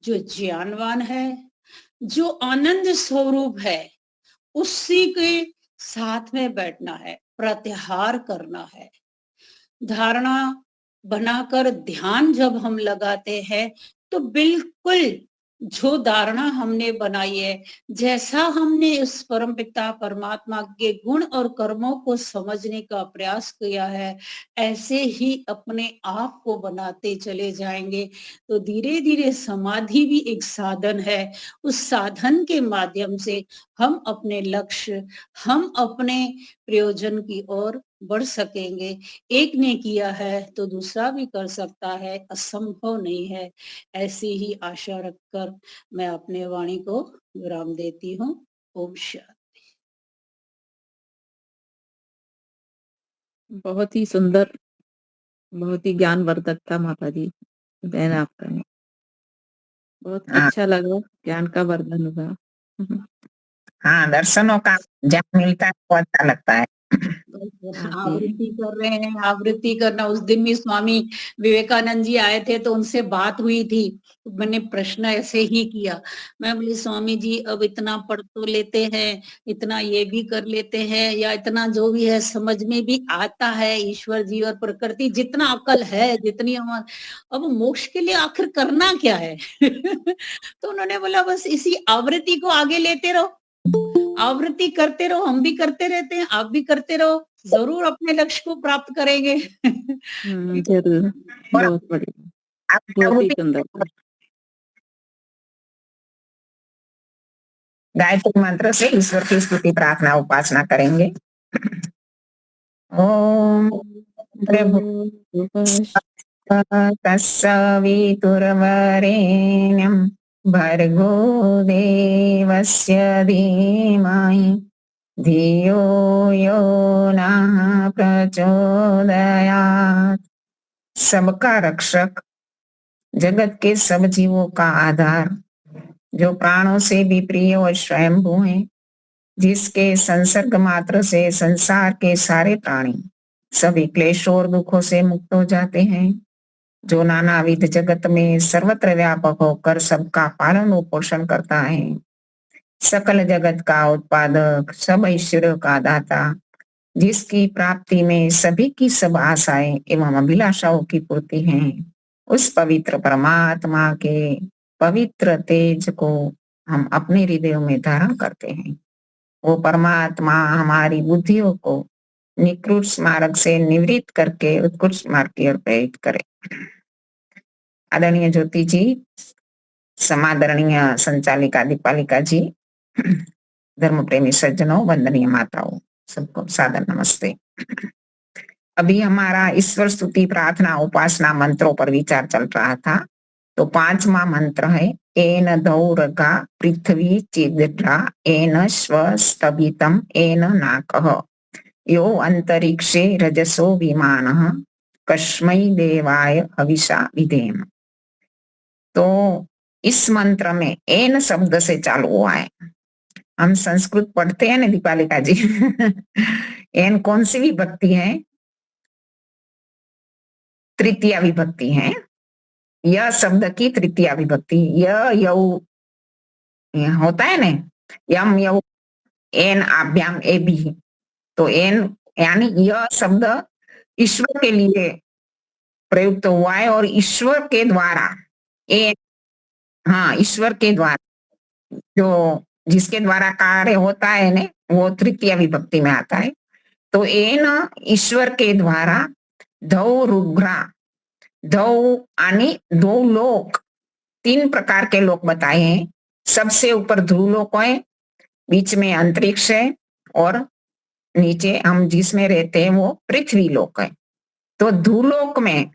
जो ज्ञानवान है, जो आनंद स्वरूप है, उसी के साथ में बैठना है, प्रत्याहार करना है। धारणा बनाकर ध्यान जब हम लगाते हैं तो बिल्कुल जो धारणा हमने बनाई है, जैसा हमने इस परमपिता परमात्मा के गुण और कर्मों को समझने का प्रयास किया है, ऐसे ही अपने आप को बनाते चले जाएंगे। तो धीरे धीरे समाधि भी एक साधन है, उस साधन के माध्यम से हम अपने लक्ष्य, हम अपने प्रयोजन की ओर बढ़ सकेंगे। एक ने किया है तो दूसरा भी कर सकता है, असंभव नहीं है। ऐसी ही आशा रखकर मैं अपने वाणी को विराम देती हूँ। ओम शांति। बहुत ही सुंदर, बहुत ही ज्ञानवर्धक था माता जी, बहन आपका। बहुत हाँ अच्छा लगा, ज्ञान का वर्धन हुआ। हाँ, दर्शनों का ज्ञान मिलता है तो अच्छा लगता है। हाँ जी। आवृत्ति कर रहे हैं, आवृत्ति करना। उस दिन भी स्वामी विवेकानंद जी आए थे तो उनसे बात हुई थी। तो मैंने प्रश्न ऐसे ही किया। मैं बोली स्वामी जी अब इतना पढ़ तो लेते हैं, इतना ये भी कर लेते हैं या इतना जो भी है समझ में भी आता है ईश्वर जी और प्रकृति जितना अक्ल है, जितनी हमार अब मोक्ष के लिए आखिर करना क्या है? तो उन्होंने बोला बस इसी आवृत्ति को आगे लेते रहो। आवृत्ति करते रहो, हम भी करते रहते हैं, आप भी करते रहो, ज़रूर अपने लक्ष्य को प्राप्त करेंगे। ज़रूर। और बहुत बढ़िया, आप बहुत ही प्रभु सुंदर। गायत्री मंत्र से ईश्वर की स्तुति प्रार्थना उपासना करेंगे। ओम प्रभु तत्सवितुर्वरेण्यं भर्गो देवस्य धीमहि धियो यो नः प्रचोदयात्। सबका रक्षक, जगत के सब जीवों का आधार, जो प्राणों से भी प्रिय और स्वयंभू है, जिसके संसर्ग मात्र से संसार के सारे प्राणी सभी क्लेशों और दुखों से मुक्त हो जाते हैं, जो नानाविध जगत में सर्वत्र व्यापक होकर सबका पालन और पोषण करता है, सकल जगत का उत्पादक, सब ऐश्वर्यों का दाता, जिसकी प्राप्ति में सभी की सब आशाएं एवं अभिलाषाओं की पूर्ति है, उस पवित्र परमात्मा के पवित्र तेज को हम अपने हृदयों में धारण करते हैं। वो परमात्मा हमारी बुद्धियों को निकृष्ट मार्ग से निवृत्त करके उत्कृष्ट मार्ग की ओर प्रेरित करे। आदरणीय ज्योति जी, समादरणीय संचालिका दीपालिका जी, धर्म प्रेमी सज्जनों, वंदनीय माताओं, सबको सादर नमस्ते। अभी हमारा ईश्वर स्तुति प्रार्थना उपासना मंत्रों पर विचार चल रहा था। तो 5वां मंत्र है एन दौरगा पृथ्वी चिद्रा एन स्वस्तभितम एन नाकः यो अंतरिक्षे रजसो विमानः कस्मै देवाय हविषा विधेम। तो इस मंत्र में एन शब्द से चालू हुआ है। हम संस्कृत पढ़ते हैं ना दीपालिका जी। एन कौन सी विभक्ति है? तृतीया विभक्ति है। यह शब्द की तृतीया विभक्ति यौ होता है ना, यम यौ एन आभ्याम ए भी। तो एन यानी यह शब्द ईश्वर के लिए प्रयुक्त हुआ है और ईश्वर के द्वारा एन, हाँ ईश्वर के द्वारा जो जिसके द्वारा कार्य होता है ना, वो तृतीय विभक्ति में आता है। तो एन ईश्वर के द्वारा धौ रुग्रा, धौ यानी 2 लोक, 3 प्रकार के लोक बताए हैं। सबसे ऊपर ध्रुवलोक है, बीच में अंतरिक्ष है और नीचे हम जिसमें रहते हैं वो पृथ्वी लोक है। तो ध्रुवलोक में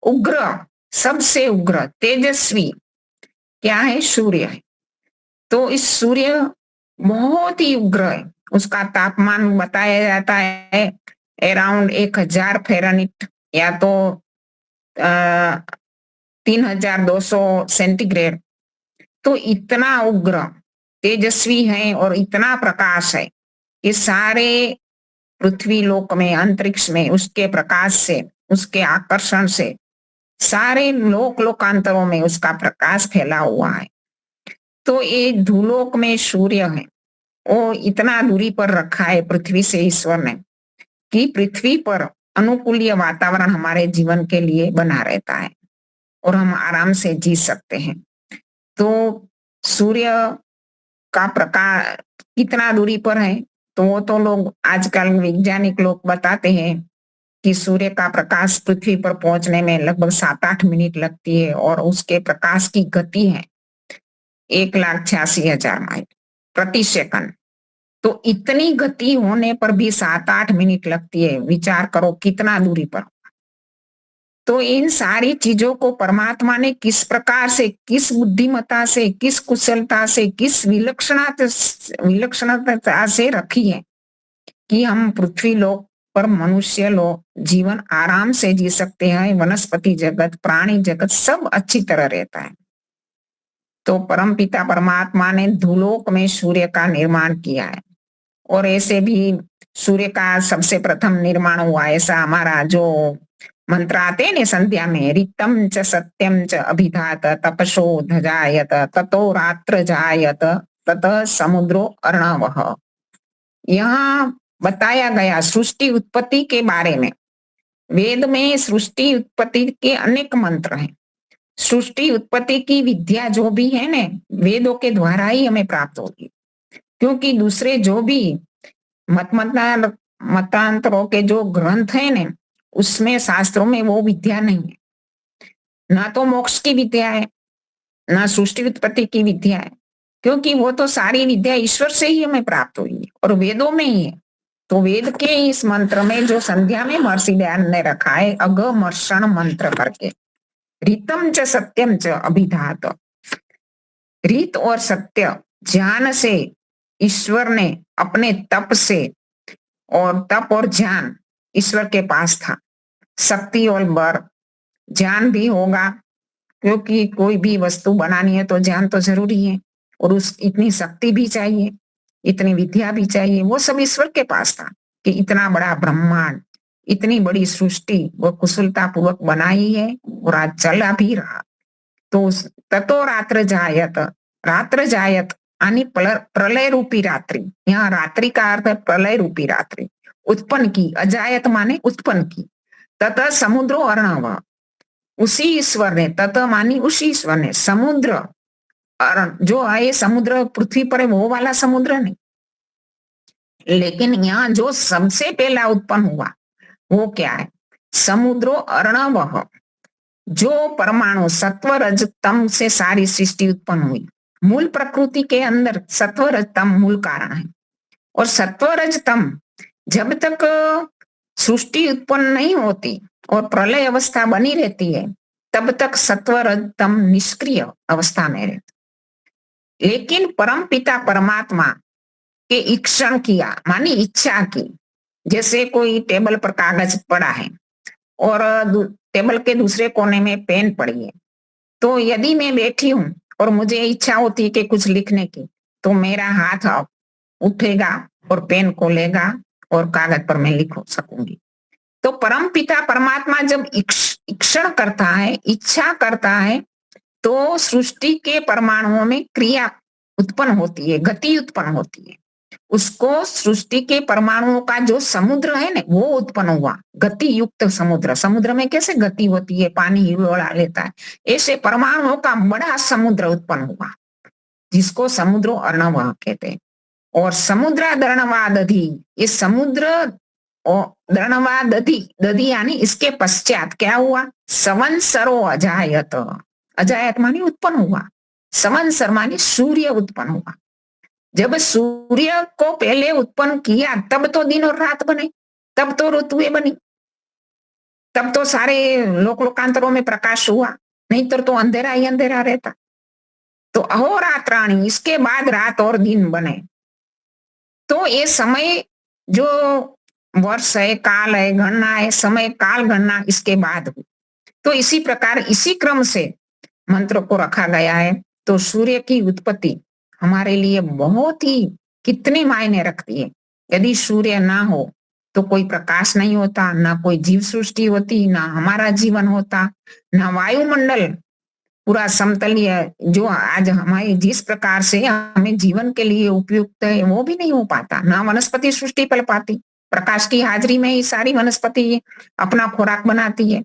उग्र, सबसे उग्र तेजस्वी क्या है? सूर्य है। तो इस सूर्य बहुत ही उग्र है। उसका तापमान बताया जाता है अराउंड 1000 फ़ारेनहाइट या तो 3200 सेंटीग्रेड। तो इतना उग्र तेजस्वी है और इतना प्रकाश है कि सारे पृथ्वी लोक में, अंतरिक्ष में उसके प्रकाश से, उसके आकर्षण से सारे लोक लोकांतरों में उसका प्रकाश फैला हुआ है। तो ये धूलोक में सूर्य है, वो इतना दूरी पर रखा है पृथ्वी से ईश्वर ने कि पृथ्वी पर अनुकूलीय वातावरण हमारे जीवन के लिए बना रहता है और हम आराम से जी सकते हैं। तो सूर्य का प्रकाश कितना दूरी पर है? तो वो तो लोग आजकल वैज्ञानिक लोग बताते हैं कि सूर्य का प्रकाश पृथ्वी पर पहुंचने में लगभग 7-8 मिनट लगती है और उसके प्रकाश की गति है 1,86,000 माइल प्रति सेकंड। तो इतनी गति होने पर भी 7-8 मिनट लगती है। विचार करो कितना दूरी पर। तो इन सारी चीजों को परमात्मा ने किस प्रकार से, किस बुद्धिमत्ता से, किस कुशलता से, किस विलक्षणता से रखी है कि हम पृथ्वी लोक पर मनुष्य लोग जीवन आराम से जी सकते हैं। वनस्पति जगत, प्राणी जगत सब अच्छी तरह रहता है। तो परमपिता परमात्मा ने धूलोक में सूर्य का निर्माण किया है और ऐसे भी सूर्य का सबसे प्रथम निर्माण हुआ, ऐसा हमारा जो मंत्र आते हैं ना संध्या में, ऋतम च सत्यम च अभिधात तपसो धजायत ततो रात्र जायत ततः समुद्रो अर्णवः। यहाँ बताया गया सृष्टि उत्पत्ति के बारे में। वेद में सृष्टि उत्पत्ति के अनेक मंत्र हैं। सृष्टि उत्पत्ति की विद्या जो भी है ना, वेदों के द्वारा ही हमें प्राप्त होगी, क्योंकि दूसरे जो भी मतांतरों के जो ग्रंथ है ना, उसमें शास्त्रों में वो विद्या नहीं है। ना तो मोक्ष की विद्या है, ना सृष्टि उत्पत्ति की विद्या है, क्योंकि वो तो सारी विद्या ईश्वर से ही हमें प्राप्त हुई है और वेदों में ही है। तो वेद के इस मंत्र में जो संध्या में महर्षि दयानंद ने रखा है अगमर्षण मंत्र करके, रीतम च सत्यम च अभिधात, रीत और सत्य ज्ञान से ईश्वर ने अपने तप से, और तप और ज्ञान ईश्वर के पास था, शक्ति और बल, ज्ञान भी होगा, क्योंकि कोई भी वस्तु बनानी है तो ज्ञान तो जरूरी है, और उस इतनी शक्ति भी चाहिए, इतनी विद्या भी चाहिए, वो सब ईश्वर के पास था कि इतना बड़ा ब्रह्मांड, इतनी बड़ी सृष्टि वो कुशलता पूर्वक बनाई है और आज चला भी रहा। तो ततो रात्र जायत यानी प्रलय रूपी रात्रि, यहाँ रात्रि का अर्थ है प्रलय रूपी रात्रि, उत्पन्न की, अजायत माने उत्पन्न की, ततः समुद्रो अर्णव, उसी ईश्वर ने, ततः मानी उसी ईश्वर ने, समुद्र जो है समुद्र पृथ्वी पर है वो वाला समुद्र नहीं, लेकिन यहाँ जो सबसे पहला उत्पन्न हुआ वो क्या है, समुद्रो अर्णव, जो परमाणु सत्व रज तम से सारी सृष्टि उत्पन्न हुई। मूल प्रकृति के अंदर सत्व रज तम मूल कारण है, और सत्व रज तम जब तक सृष्टि उत्पन्न नहीं होती और प्रलय अवस्था बनी रहती है तब तक सत्व रज तम निष्क्रिय अवस्था में रहती। लेकिन परम पिता परमात्मा के इक्षण किया मानी इच्छा की, जैसे कोई टेबल पर कागज पड़ा है और टेबल के दूसरे कोने में पेन पड़ी है, तो यदि मैं बैठी हूं और मुझे इच्छा होती है कि कुछ लिखने की, तो मेरा हाथ उठेगा और पेन को लेगा और कागज पर मैं लिख सकूंगी। तो परम पिता परमात्मा जब इक्षण करता है, इच्छा करता है, तो सृष्टि के परमाणुओं में क्रिया उत्पन्न होती है, गति उत्पन्न होती है। उसको सृष्टि के परमाणुओं का जो समुद्र है ना वो उत्पन्न हुआ, गति युक्त समुद्र। समुद्र में कैसे गति होती है, पानी हिलोड़ा लेता है, ऐसे परमाणुओं का बड़ा समुद्र उत्पन्न हुआ, जिसको समुद्रो अर्णव कहते हैं। और समुद्रा दर्णवा दधी, ये समुद्र दर्णवा दधी यानी इसके पश्चात क्या हुआ, संवत्सरो अजायत, अजायत मानी उत्पन्न हुआ, संवत्सर मानी सूर्य उत्पन्न हुआ। जब सूर्य को पहले उत्पन्न किया तब तो दिन और रात बने, तब तो ऋतुएं बनी, तब तो सारे लोकांतरों में प्रकाश हुआ, नहीं तो अंधेरा ही अंधेरा रहता। तो अहोरात्राणी, इसके बाद रात और दिन बने। तो ये समय जो वर्ष है, काल है, गणना है, समय काल गणना इसके बाद हुई। तो इसी प्रकार इसी क्रम से मंत्र को रखा गया है। तो सूर्य की उत्पत्ति हमारे लिए बहुत ही कितने मायने रखती है। यदि सूर्य ना हो तो कोई प्रकाश नहीं होता, ना कोई जीव सृष्टि होती, ना हमारा जीवन होता, ना वायुमंडल पूरा समतलीय जो आज हमारे जिस प्रकार से हमें जीवन के लिए उपयुक्त है वो भी नहीं हो पाता, ना वनस्पति सृष्टि पल पाती। प्रकाश की हाजिरी में ही सारी वनस्पति अपना खुराक बनाती है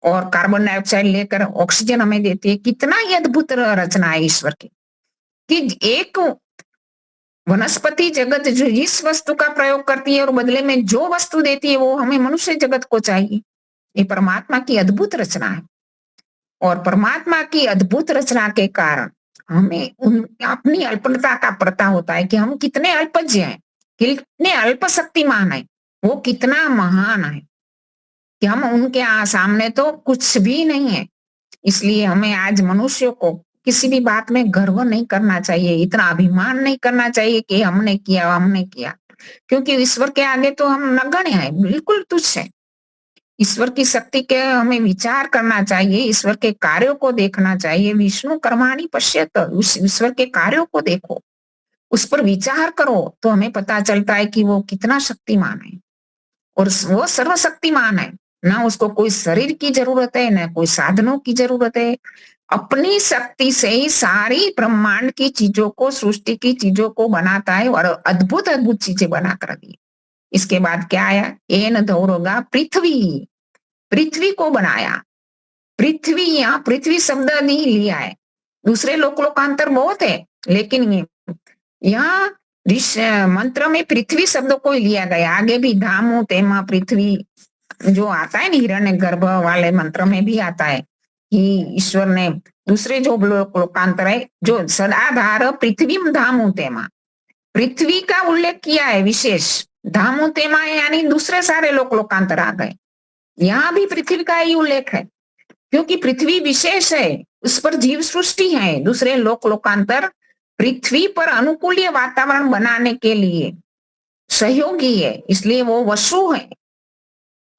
और कार्बन डाइऑक्साइड लेकर ऑक्सीजन हमें देती है। कितना ही अद्भुत रचना है ईश्वर की कि एक वनस्पति जगत जो जिस वस्तु का प्रयोग करती है और बदले में जो वस्तु देती है वो हमें मनुष्य जगत को चाहिए। ये परमात्मा की अद्भुत रचना है, और परमात्मा की अद्भुत रचना के कारण हमें अपनी अल्पता का पता होता है कि हम कितने अल्पज्ञ हैं, कितने अल्प शक्तिमान है, वो कितना महान है कि हम उनके सामने तो कुछ भी नहीं है। इसलिए हमें आज मनुष्य को किसी भी बात में गर्व नहीं करना चाहिए, इतना अभिमान नहीं करना चाहिए कि हमने किया, क्योंकि ईश्वर के आगे तो हम नगण्य है, बिल्कुल तुच्छ है। ईश्वर की शक्ति के हमें विचार करना चाहिए, ईश्वर के कार्यों को देखना चाहिए। विष्णु कर्माणि पश्यत, उस ईश्वर के कार्यों को देखो। उस पर विचार करो तो हमें पता चलता है कि वो कितना शक्तिमान है, और वो सर्वशक्तिमान है। ना उसको कोई शरीर की जरूरत है, ना कोई साधनों की जरूरत है। अपनी शक्ति से ही सारी ब्रह्मांड की चीजों को, सृष्टि की चीजों को बनाता है, और अद्भुत अद्भुत चीजें बनाकर दी। इसके बाद क्या आया? एन धौरोगा पृथ्वी, पृथ्वी को बनाया। पृथ्वी, यहाँ पृथ्वी शब्द नहीं लिया है, दूसरे लोकांतर बहुत है, लेकिन यहाँ मंत्र में पृथ्वी शब्द को लिया गया। आगे भी धामो तेमा पृथ्वी जो आता है ना, हिरण्य गर्भ वाले मंत्र में भी आता है कि ईश्वर ने दूसरे जो लोकांतर है, जो सदाधार पृथ्वी धामो तेमा, पृथ्वी का उल्लेख किया है विशेष। धामो तेमा यानी दूसरे सारे लोकांतर आ गए, यहाँ भी पृथ्वी का ही उल्लेख है, क्योंकि पृथ्वी विशेष है, उस पर जीव सृष्टि है। दूसरे लोकांतर पृथ्वी पर अनुकूलीय वातावरण बनाने के लिए सहयोगी है, इसलिए वो वसु है,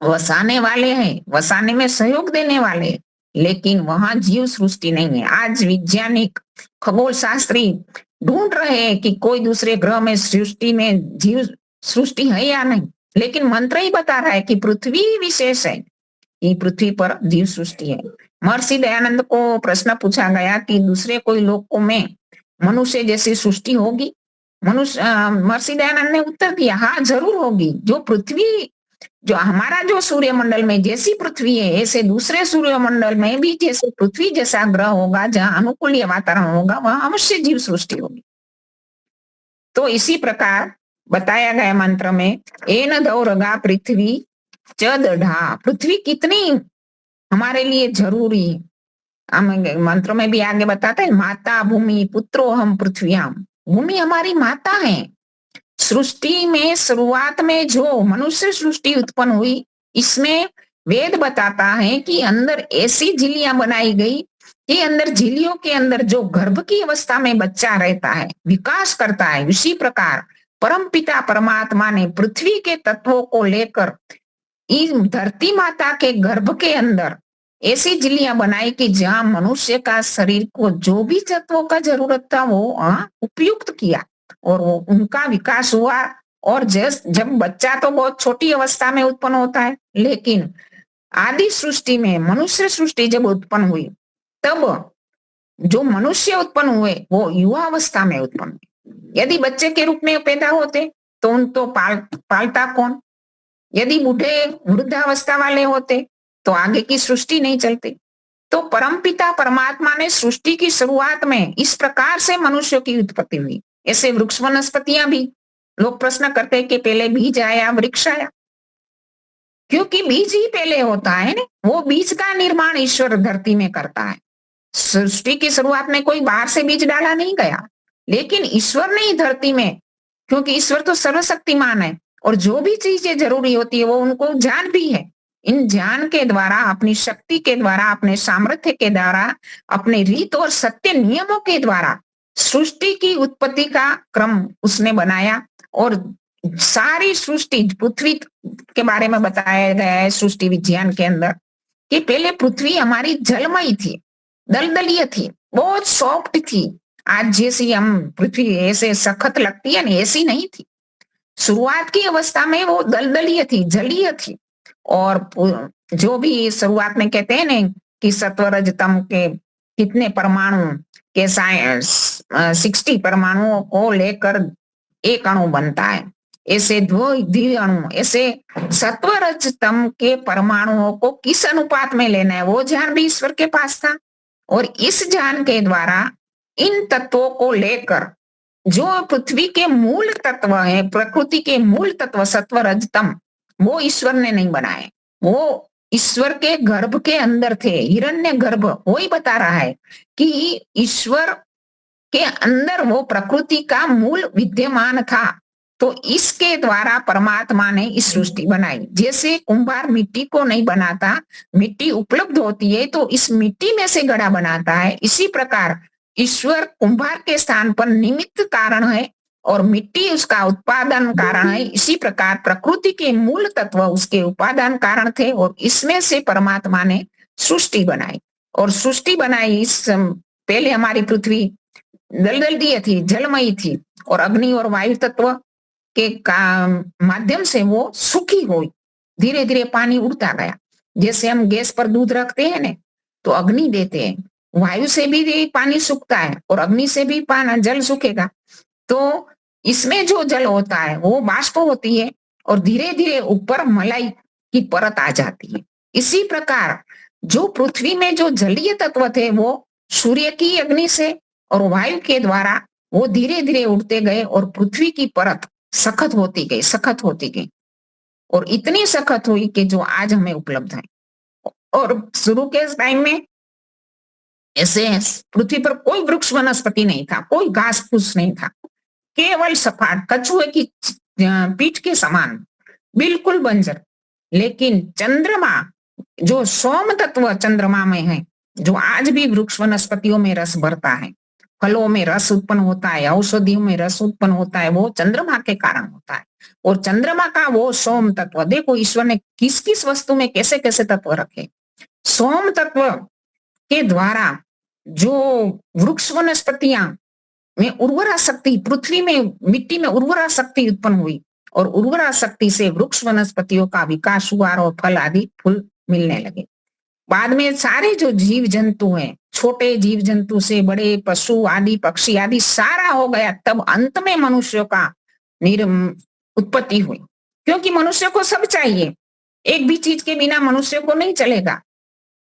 वसाने वाले हैं, वसाने में सहयोग देने वाले हैं, लेकिन वहां जीव सृष्टि नहीं है। आज वैज्ञानिक खगोल शास्त्री ढूंढ रहे हैं कि कोई दूसरे ग्रह में सृष्टि में जीव सृष्टि है या नहीं, लेकिन मंत्र ही बता रहा है कि पृथ्वी विशेष है, ये पृथ्वी पर जीव सृष्टि है। महर्षि दयानंद को प्रश्न पूछा गया कि दूसरे कोई लोकों में मनुष्य जैसी सृष्टि होगी? महर्षि दयानंद ने उत्तर दिया, हाँ जरूर होगी। जो पृथ्वी, जो हमारा जो सूर्यमंडल में जैसी पृथ्वी है, ऐसे दूसरे सूर्यमंडल में भी जैसे पृथ्वी जैसा ग्रह होगा, जहाँ अनुकूलीय वातावरण होगा, वहां अवश्य जीव सृष्टि होगी। तो इसी प्रकार बताया गया मंत्र में, एन दौरगा पृथ्वी च दढ़ा, पृथ्वी कितनी हमारे लिए जरूरी है। मंत्र में भी आगे बताते हैं, माता भूमि पुत्रो हम पृथ्व्याम, भूमि हमारी माता है। सृष्टि में शुरुआत में जो मनुष्य सृष्टि उत्पन्न हुई, इसमें वेद बताता है कि अंदर ऐसी झिल्लियां बनाई गई कि अंदर झिल्लियों के अंदर जो गर्भ की अवस्था में बच्चा रहता है, विकास करता है, उसी प्रकार परमपिता परमात्मा ने पृथ्वी के तत्वों को लेकर इस धरती माता के गर्भ के अंदर ऐसी झिल्लियां बनाई कि जहां मनुष्य का शरीर को जो भी तत्वों का जरूरत था वो उपयुक्त किया, और वो उनका विकास हुआ। और जब बच्चा तो बहुत छोटी अवस्था में उत्पन्न होता है, लेकिन आदि सृष्टि में मनुष्य सृष्टि जब उत्पन्न हुई, तब जो मनुष्य उत्पन्न हुए वो युवा अवस्था में उत्पन्न हुए। यदि बच्चे के रूप में पैदा होते तो उनको पालता कौन? यदि बूढ़े वृद्धावस्था वाले होते तो आगे की सृष्टि नहीं चलती। तो परमपिता परमात्मा ने सृष्टि की शुरुआत में इस प्रकार से मनुष्य की उत्पत्ति हुई। ऐसे वृक्ष वनस्पतियां भी, लोग प्रश्न करते हैं कि पहले बीज आया वृक्ष आया, क्योंकि बीज ही पहले होता है ना, वो बीज का निर्माण ईश्वर धरती में करता है। सृष्टि की शुरुआत में कोई बाहर से बीज डाला नहीं गया, लेकिन ईश्वर ने ही धरती में, क्योंकि ईश्वर तो सर्वशक्तिमान है, और जो भी चीजें जरूरी होती है वो उनको ज्ञान भी है। इन ज्ञान के द्वारा, अपनी शक्ति के द्वारा, अपने सामर्थ्य के द्वारा, अपने रीत और सत्य नियमों के द्वारा सृष्टि की उत्पत्ति का क्रम उसने बनाया। और सारी सृष्टि, पृथ्वी के बारे में बताया गया है सृष्टि विज्ञान के अंदर कि पहले पृथ्वी हमारी जलमयी थी, दलदलीय थी, बहुत सॉफ्ट थी। आज जैसी हम पृथ्वी ऐसे सख्त लगती है ना, ऐसी नहीं थी। शुरुआत की अवस्था में वो दलदलीय थी, जलीय थी। और जो भी शुरुआत में कहते हैं ना कि सत्वरजतम के कितने परमाणु के 60 परमाणुओं को लेकर एक अणु बनता है, ऐसे द्वि अणु, ऐसे सत्वरजतम के परमाणुओं को किस अनुपात में लेना है वो ज्ञान भी ईश्वर के पास था। और इस ज्ञान के द्वारा इन तत्वों को लेकर जो पृथ्वी के मूल तत्व है, प्रकृति के मूल तत्व सत्वरजतम, वो ईश्वर ने नहीं बनाए, वो ईश्वर के गर्भ के अंदर थे, हिरण्य गर्भ। वो ही बता रहा है कि ईश्वर के अंदर वो प्रकृति का मूल विद्यमान था। तो इसके द्वारा परमात्मा ने इस सृष्टि बनाई। जैसे कुंभार मिट्टी को नहीं बनाता, मिट्टी उपलब्ध होती है तो इस मिट्टी में से घड़ा बनाता है, इसी प्रकार ईश्वर कुंभार के स्थान पर निमित्त कारण है और मिट्टी उसका उत्पादन कारण है। इसी प्रकार प्रकृति के मूल तत्व उसके उपादान कारण थे और इसमें से परमात्मा ने सृष्टि बनाई। और सृष्टि बनाई, इस पहले हमारी पृथ्वी दलदली थी, जलमयी थी, और अग्नि और वायु तत्व के माध्यम से वो सूखी हुई। धीरे धीरे पानी उड़ता गया। जैसे हम गैस पर दूध रखते हैं ना, तो अग्नि देते हैं, वायु से भी पानी सूखता है और अग्नि से भी जल सूखेगा। तो इसमें जो जल होता है वो बाष्प होती है और धीरे धीरे ऊपर मलाई की परत आ जाती है। इसी प्रकार जो पृथ्वी में जो जलीय तत्व थे वो सूर्य की अग्नि से और वायु के द्वारा वो धीरे धीरे उड़ते गए और पृथ्वी की परत सख्त होती गई, सख्त होती गई, और इतनी सख्त हुई कि जो आज हमें उपलब्ध है। और शुरू के टाइम में ऐसे पृथ्वी पर कोई वृक्ष वनस्पति नहीं था, कोई घास फूस नहीं था, केवल सपाट कछुए की पीठ के समान, बिल्कुल बंजर। लेकिन चंद्रमा, जो सोम तत्व चंद्रमा में है, जो आज भी वृक्ष वनस्पतियों में रस भरता है, फलों में रस उत्पन्न होता है, औषधियों में रस उत्पन्न होता है, वो चंद्रमा के कारण होता है। और चंद्रमा का वो सोम तत्व, देखो ईश्वर ने किस किस वस्तु में कैसे कैसे तत्व रखे। सोम तत्व के द्वारा जो वृक्ष वनस्पतियां में उर्वरा शक्ति, पृथ्वी में मिट्टी में उर्वरा शक्ति उत्पन्न हुई और उर्वरा शक्ति से वृक्ष वनस्पतियों का विकास हुआ और फल आदि फूल मिलने लगे। बाद में सारे जो जीव जंतु हैं, छोटे जीव जंतु से बड़े पशु आदि पक्षी आदि सारा हो गया, तब अंत में मनुष्यों का उत्पत्ति हुई। क्योंकि मनुष्य को सब चाहिए, एक भी चीज के बिना मनुष्य को नहीं चलेगा।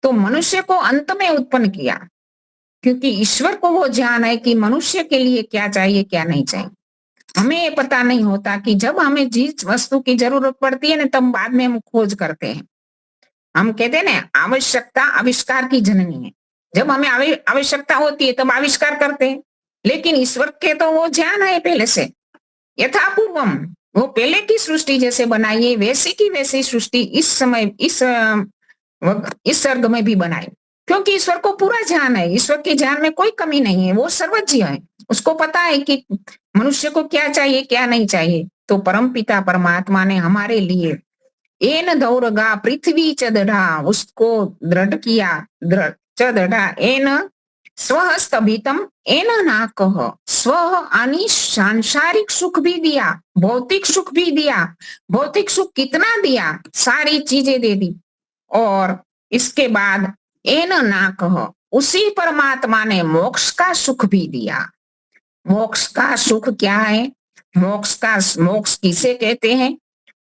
तो मनुष्य को अंत में उत्पन्न किया, क्योंकि ईश्वर को वो ज्ञान है कि मनुष्य के लिए क्या चाहिए क्या नहीं चाहिए। हमें ये पता नहीं होता कि जब हमें जिस वस्तु की जरूरत पड़ती है ना, तब बाद में हम खोज करते हैं। हम कहते हैं ना, आवश्यकता आविष्कार की जननी है। जब हमें आवश्यकता होती है तब आविष्कार करते हैं। लेकिन ईश्वर के तो वो ज्ञान है पहले से, यथापूर्वम, वो पहले की सृष्टि जैसे बनाई है वैसी की वैसी सृष्टि इस समय इस सर्ग में भी बनाई। क्योंकि ईश्वर को पूरा ज्ञान है, ईश्वर के ज्ञान में कोई कमी नहीं है, वो सर्वज्ञ है। उसको पता है कि मनुष्य को क्या चाहिए क्या नहीं चाहिए। तो परमपिता परमात्मा ने हमारे लिए एन दौरगा पृथ्वी चदढ़ा, उसको दृढ़ किया, चदढ़ा एन स्वहस्तभितम एन ना कह, स्व आनी सांसारिक सुख भी दिया, भौतिक सुख भी दिया। भौतिक सुख कितना दिया, सारी चीजें दे दी। और इसके बाद एन ना कह, उसी परमात्मा ने मोक्ष का सुख भी दिया। मोक्ष का सुख क्या है? मोक्ष किसे कहते हैं?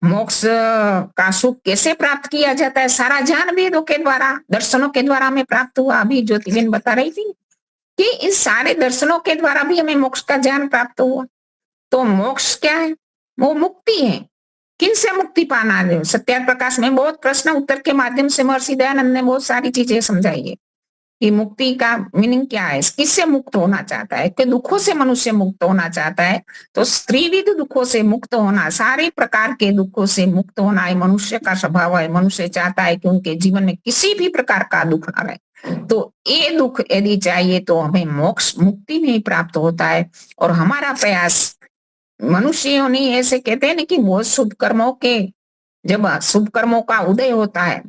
मोक्ष का सुख कैसे प्राप्त किया जाता है? सारा ज्ञान वेदों के द्वारा, दर्शनों के द्वारा हमें प्राप्त हुआ। अभी ज्योतिबेन बता रही थी कि इस सारे दर्शनों के द्वारा भी हमें मोक्ष का ज्ञान प्राप्त हुआ। तो मोक्ष क्या है? वो मुक्ति है। किन से मुक्ति पाना है? सत्यार्थ प्रकाश में बहुत प्रश्न उत्तर के माध्यम से महर्षि दयानंद ने बहुत सारी चीजें समझाई है कि मुक्ति का मीनिंग क्या है, किससे मुक्त होना चाहता है, कि दुखों से मनुष्य मुक्त होना चाहता है। तो त्रिविध दुखों से मुक्त होना, सारे प्रकार के दुखों से मुक्त होना है मनुष्य का स्वभाव है। मनुष्य चाहता है कि उनके जीवन में किसी भी प्रकार का दुख न रहे। तो ये दुख यदि चाहिए तो हमें मोक्ष मुक्ति में ही प्राप्त होता है। और हमारा प्रयास, मनुष्यों ने ऐसे कहते हैं ना कि बहुत शुभ कर्मों के, जब शुभ कर्मों का उदय होता है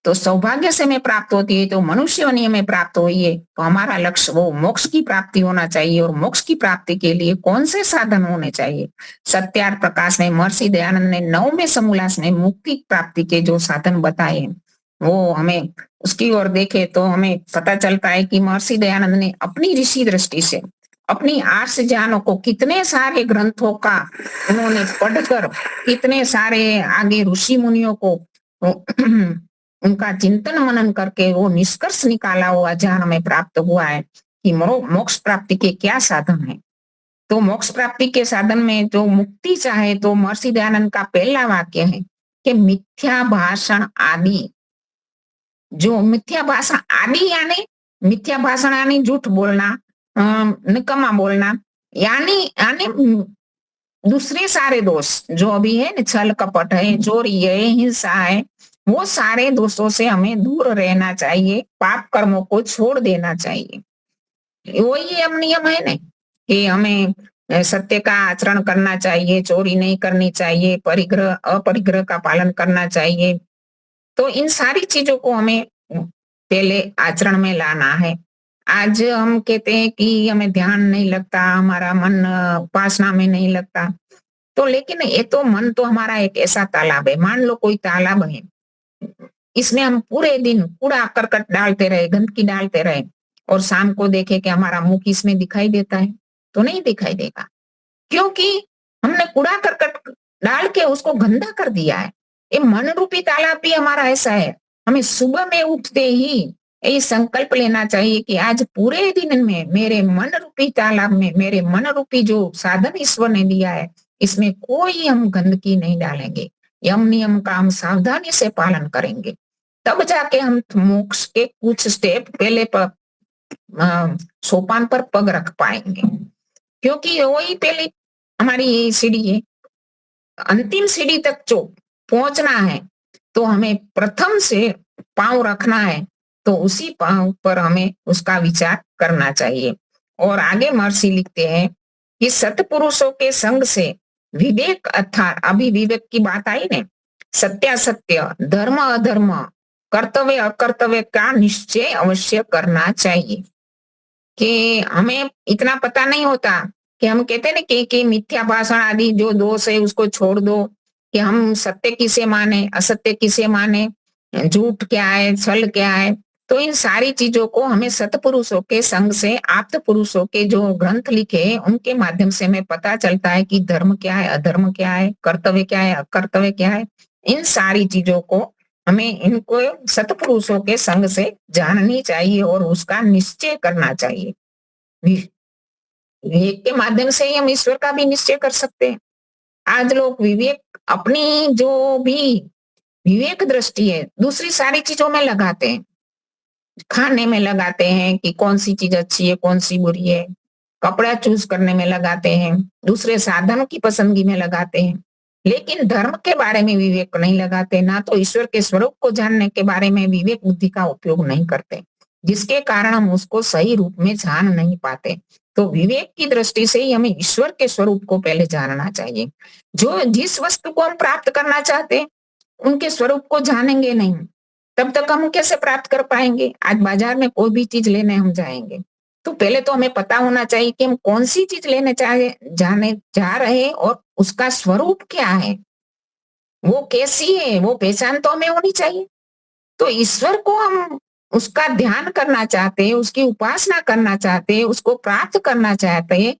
तो सौभाग्य से हमें प्राप्त होती है। तो मनुष्यों ने हमें प्राप्त हुई है, तो हमारा लक्ष्य वो मोक्ष की प्राप्ति होना चाहिए। और मोक्ष की प्राप्ति के लिए कौन से साधन होने चाहिए? सत्यार्थ प्रकाश में महर्षि दयानंद ने 9वें समोल्लास में मुक्ति प्राप्ति के जो साधन बताए हैं, वो हमें उसकी ओर देखे तो हमें पता चलता है कि महर्षि दयानंद ने अपनी ऋषि दृष्टि से, अपनी आर्ष ज्ञानों को, कितने सारे ग्रंथों का उन्होंने पढ़कर, कितने सारे आगे ऋषि मुनियों को उनका चिंतन मनन करके वो निष्कर्ष निकाला हुआ ज्ञान हमें प्राप्त हुआ है कि मोक्ष प्राप्ति के क्या साधन है। तो मोक्ष प्राप्ति के साधन में जो मुक्ति चाहे तो महर्षि दयानंद का पहला वाक्य है कि मिथ्या भाषण आदि, जो मिथ्या भाषण आदि यानी मिथ्या भाषण यानी झूठ बोलना, निकम्मा बोलना, यानी दूसरे सारे दोष जो अभी है, छल कपट है, चोरी है, हिंसा है, वो सारे दोषों से हमें दूर रहना चाहिए। पाप कर्मों को छोड़ देना चाहिए। वही अब नियम है ना कि हमें सत्य का आचरण करना चाहिए, चोरी नहीं करनी चाहिए, परिग्रह अपरिग्रह का पालन करना चाहिए। तो इन सारी चीजों को हमें पहले आचरण में लाना है। आज हम कहते हैं कि हमें ध्यान नहीं लगता, हमारा मन उपासना में नहीं लगता। तो लेकिन ये तो मन तो हमारा एक ऐसा तालाब है, मान लो कोई तालाब है, इसमें हम पूरे दिन कूड़ा करकट डालते रहे, गंदगी डालते रहे और शाम को देखे कि हमारा मुख इसमें दिखाई देता है, तो नहीं दिखाई देगा, क्योंकि हमने कूड़ा करकट डाल के उसको गंदा कर दिया है। ये मन रूपी तालाब भी हमारा ऐसा है। हमें सुबह में उठते ही ये संकल्प लेना चाहिए कि आज पूरे दिन में मेरे मन रूपी तालाब में, मेरे मन रूपी जो साधन ईश्वर ने दिया है, इसमें कोई हम गंदगी नहीं डालेंगे, यम नियम का हम सावधानी से पालन करेंगे, तब जाके हम मोक्ष के कुछ स्टेप पहले पर सोपान पर पग रख पाएंगे, क्योंकि वही पहली हमारी ये सीढ़ी है। अंतिम सीढ़ी तक जो पहुंचना है तो हमें प्रथम से पांव रखना है, तो उसी पांव पर हमें उसका विचार करना चाहिए। और आगे महर्षि लिखते हैं कि सत्पुरुषों के संग से विवेक अर्थात अभी विवेक की बात आई ने, सत्यासत्य, धर्म अधर्म, कर्तव्य अकर्तव्य का निश्चय अवश्य करना चाहिए। कि हमें इतना पता नहीं होता कि हम कहते ना कि मिथ्या भाषण आदि जो दोष है उसको छोड़ दो, कि हम सत्य किसे माने, असत्य किसे माने, झूठ क्या है, छल क्या है। तो इन सारी चीजों को हमें सत्पुरुषों के संग से, आप्त पुरुषों के जो ग्रंथ लिखे हैं उनके माध्यम से हमें पता चलता है कि धर्म क्या है, अधर्म क्या है, कर्तव्य क्या है, अकर्तव्य क्या है। इन सारी चीजों को हमें इनको सत्पुरुषों के संग से जाननी चाहिए और उसका निश्चय करना चाहिए। विवेक के माध्यम से ही हम ईश्वर का भी निश्चय कर सकते हैं। आज लोग विवेक अपनी जो भी विवेक दृष्टि है दूसरी सारी चीजों में लगाते हैं, खाने में लगाते हैं कि कौन सी चीज अच्छी है, कौन सी बुरी है, कपड़ा चूज करने में लगाते हैं, दूसरे साधनों की पसंदगी में लगाते हैं, लेकिन धर्म के बारे में विवेक नहीं लगाते, ना तो ईश्वर के स्वरूप को जानने के बारे में विवेक बुद्धि का उपयोग नहीं करते, जिसके कारण हम उसको सही रूप में जान नहीं पाते। तो विवेक की दृष्टि से ही हमें ईश्वर के स्वरूप को पहले जानना चाहिए। जो जिस वस्तु को हम प्राप्त करना चाहते हैं उनके स्वरूप को जानेंगे नहीं, तब तक हम कैसे प्राप्त कर पाएंगे। आज बाजार में कोई भी चीज लेने हम जाएंगे तो पहले तो हमें पता होना चाहिए कि हम कौन सी चीज लेने जाने जा रहे हैं और उसका स्वरूप क्या है, वो कैसी है, वो पहचान तो हमें होनी चाहिए। तो ईश्वर को हम उसका ध्यान करना चाहते हैं, उसकी उपासना करना चाहते हैं, उसको प्राप्त करना चाहते हैं,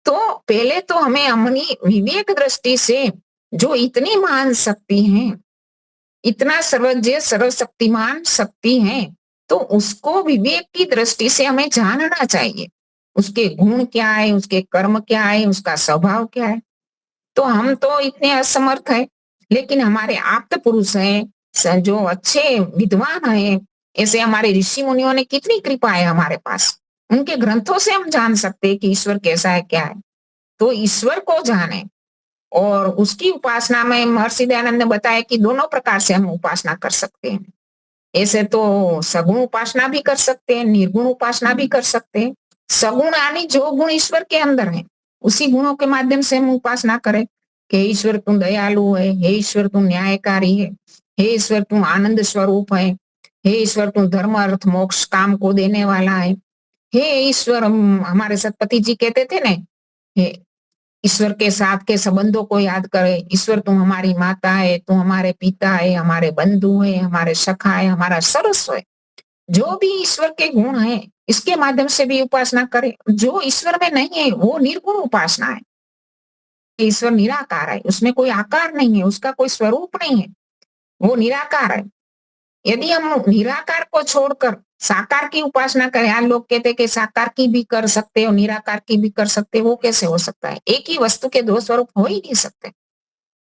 तो पहले तो हमें अपनी विवेक दृष्टि से जो इतनी महान शक्ति है, इतना सर्वज्ञ सर्वशक्तिमान शक्ति है, तो उसको विवेक की दृष्टि से हमें जानना चाहिए। उसके गुण क्या है, उसके कर्म क्या है, उसका स्वभाव क्या है। तो हम तो इतने असमर्थ है, लेकिन हमारे आप्त पुरुष हैं जो अच्छे विद्वान हैं, ऐसे हमारे ऋषि मुनियों ने कितनी कृपा है हमारे पास, उनके ग्रंथों से हम जान सकते हैं कि ईश्वर कैसा है, क्या है। तो ईश्वर को जाने और उसकी उपासना में महर्षि दयानंद ने बताया कि दोनों प्रकार से हम उपासना कर सकते हैं। ऐसे तो सगुण उपासना भी कर सकते हैं, निर्गुण उपासना भी कर सकते हैं। सगुण यानी जो गुण ईश्वर के अंदर है उसी गुणों के माध्यम से हम उपासना करें कि ईश्वर तू दयालु है, हे ईश्वर तू न्यायकारी है, हे ईश्वर तू आनंद स्वरूप है, हे ईश्वर तू धर्म अर्थ मोक्ष काम को देने वाला है, हे ईश्वर। हमारे सतपति जी कहते थे ना, हे ईश्वर के साथ के संबंधों को याद करे, ईश्वर तू हमारी माता है, तू हमारे पिता है, हमारे बंधु है, हमारे सखा है, हमारा सर्वस्व है। जो भी ईश्वर के गुण है इसके माध्यम से भी उपासना करे। जो ईश्वर में नहीं है वो निर्गुण उपासना है। ईश्वर निराकार है, उसमें कोई आकार नहीं है, उसका कोई स्वरूप नहीं है, वो निराकार है। यदि हम निराकार को छोड़कर साकार की उपासना करें, आज लोग कहते हैं कि साकार की भी कर सकते हो, निराकार की भी कर सकते, वो कैसे हो सकता है? एक ही वस्तु के दो स्वरूप हो ही नहीं सकते।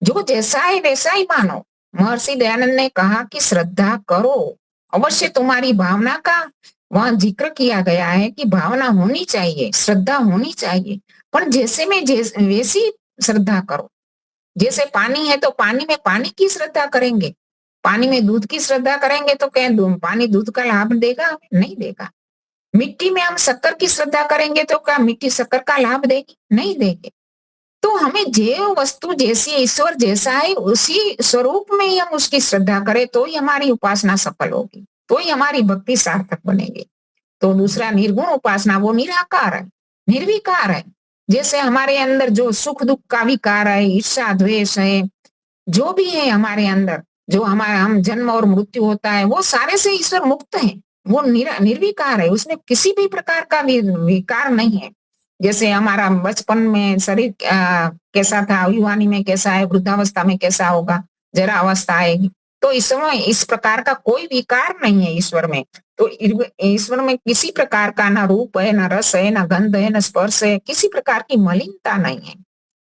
जो जैसा है वैसा ही मानो। महर्षि दयानंद ने कहा कि श्रद्धा करो, अवश्य तुम्हारी भावना का वहां जिक्र किया गया है कि भावना होनी चाहिए, श्रद्धा होनी चाहिए, पर जैसे में वैसी श्रद्धा करो। जैसे पानी है तो पानी में पानी की श्रद्धा करेंगे, पानी में दूध की श्रद्धा करेंगे तो क्या पानी दूध का लाभ देगा? नहीं देगा। मिट्टी में हम शक्कर की श्रद्धा करेंगे तो क्या मिट्टी शक्कर का लाभ देगी? नहीं देगी। तो हमें जो वस्तु जैसी ईश्वर जैसा है उसी स्वरूप में ही हम उसकी श्रद्धा करें तो ही हमारी उपासना सफल होगी, तो ही हमारी भक्ति सार्थक बनेगी। तो दूसरा निर्गुण उपासना वो निराकार है, निर्विकार है। जैसे हमारे अंदर जो सुख दुख का विकार है, ईर्ष्या द्वेष है, जो भी है हमारे अंदर, जो हमारा हम जन्म और मृत्यु होता है, वो सारे से ईश्वर मुक्त है, वो निर्विकार है, उसमें किसी भी प्रकार का विकार नहीं है। जैसे हमारा बचपन में शरीर कैसा था, युवानी में कैसा है, वृद्धावस्था में कैसा होगा, जरा अवस्था आएगी, तो इसमें इस प्रकार का कोई विकार नहीं है ईश्वर में। तो ईश्वर में किसी प्रकार का ना रूप है, ना रस है, ना गंध है, ना स्पर्श है, किसी प्रकार की मलिनता नहीं है,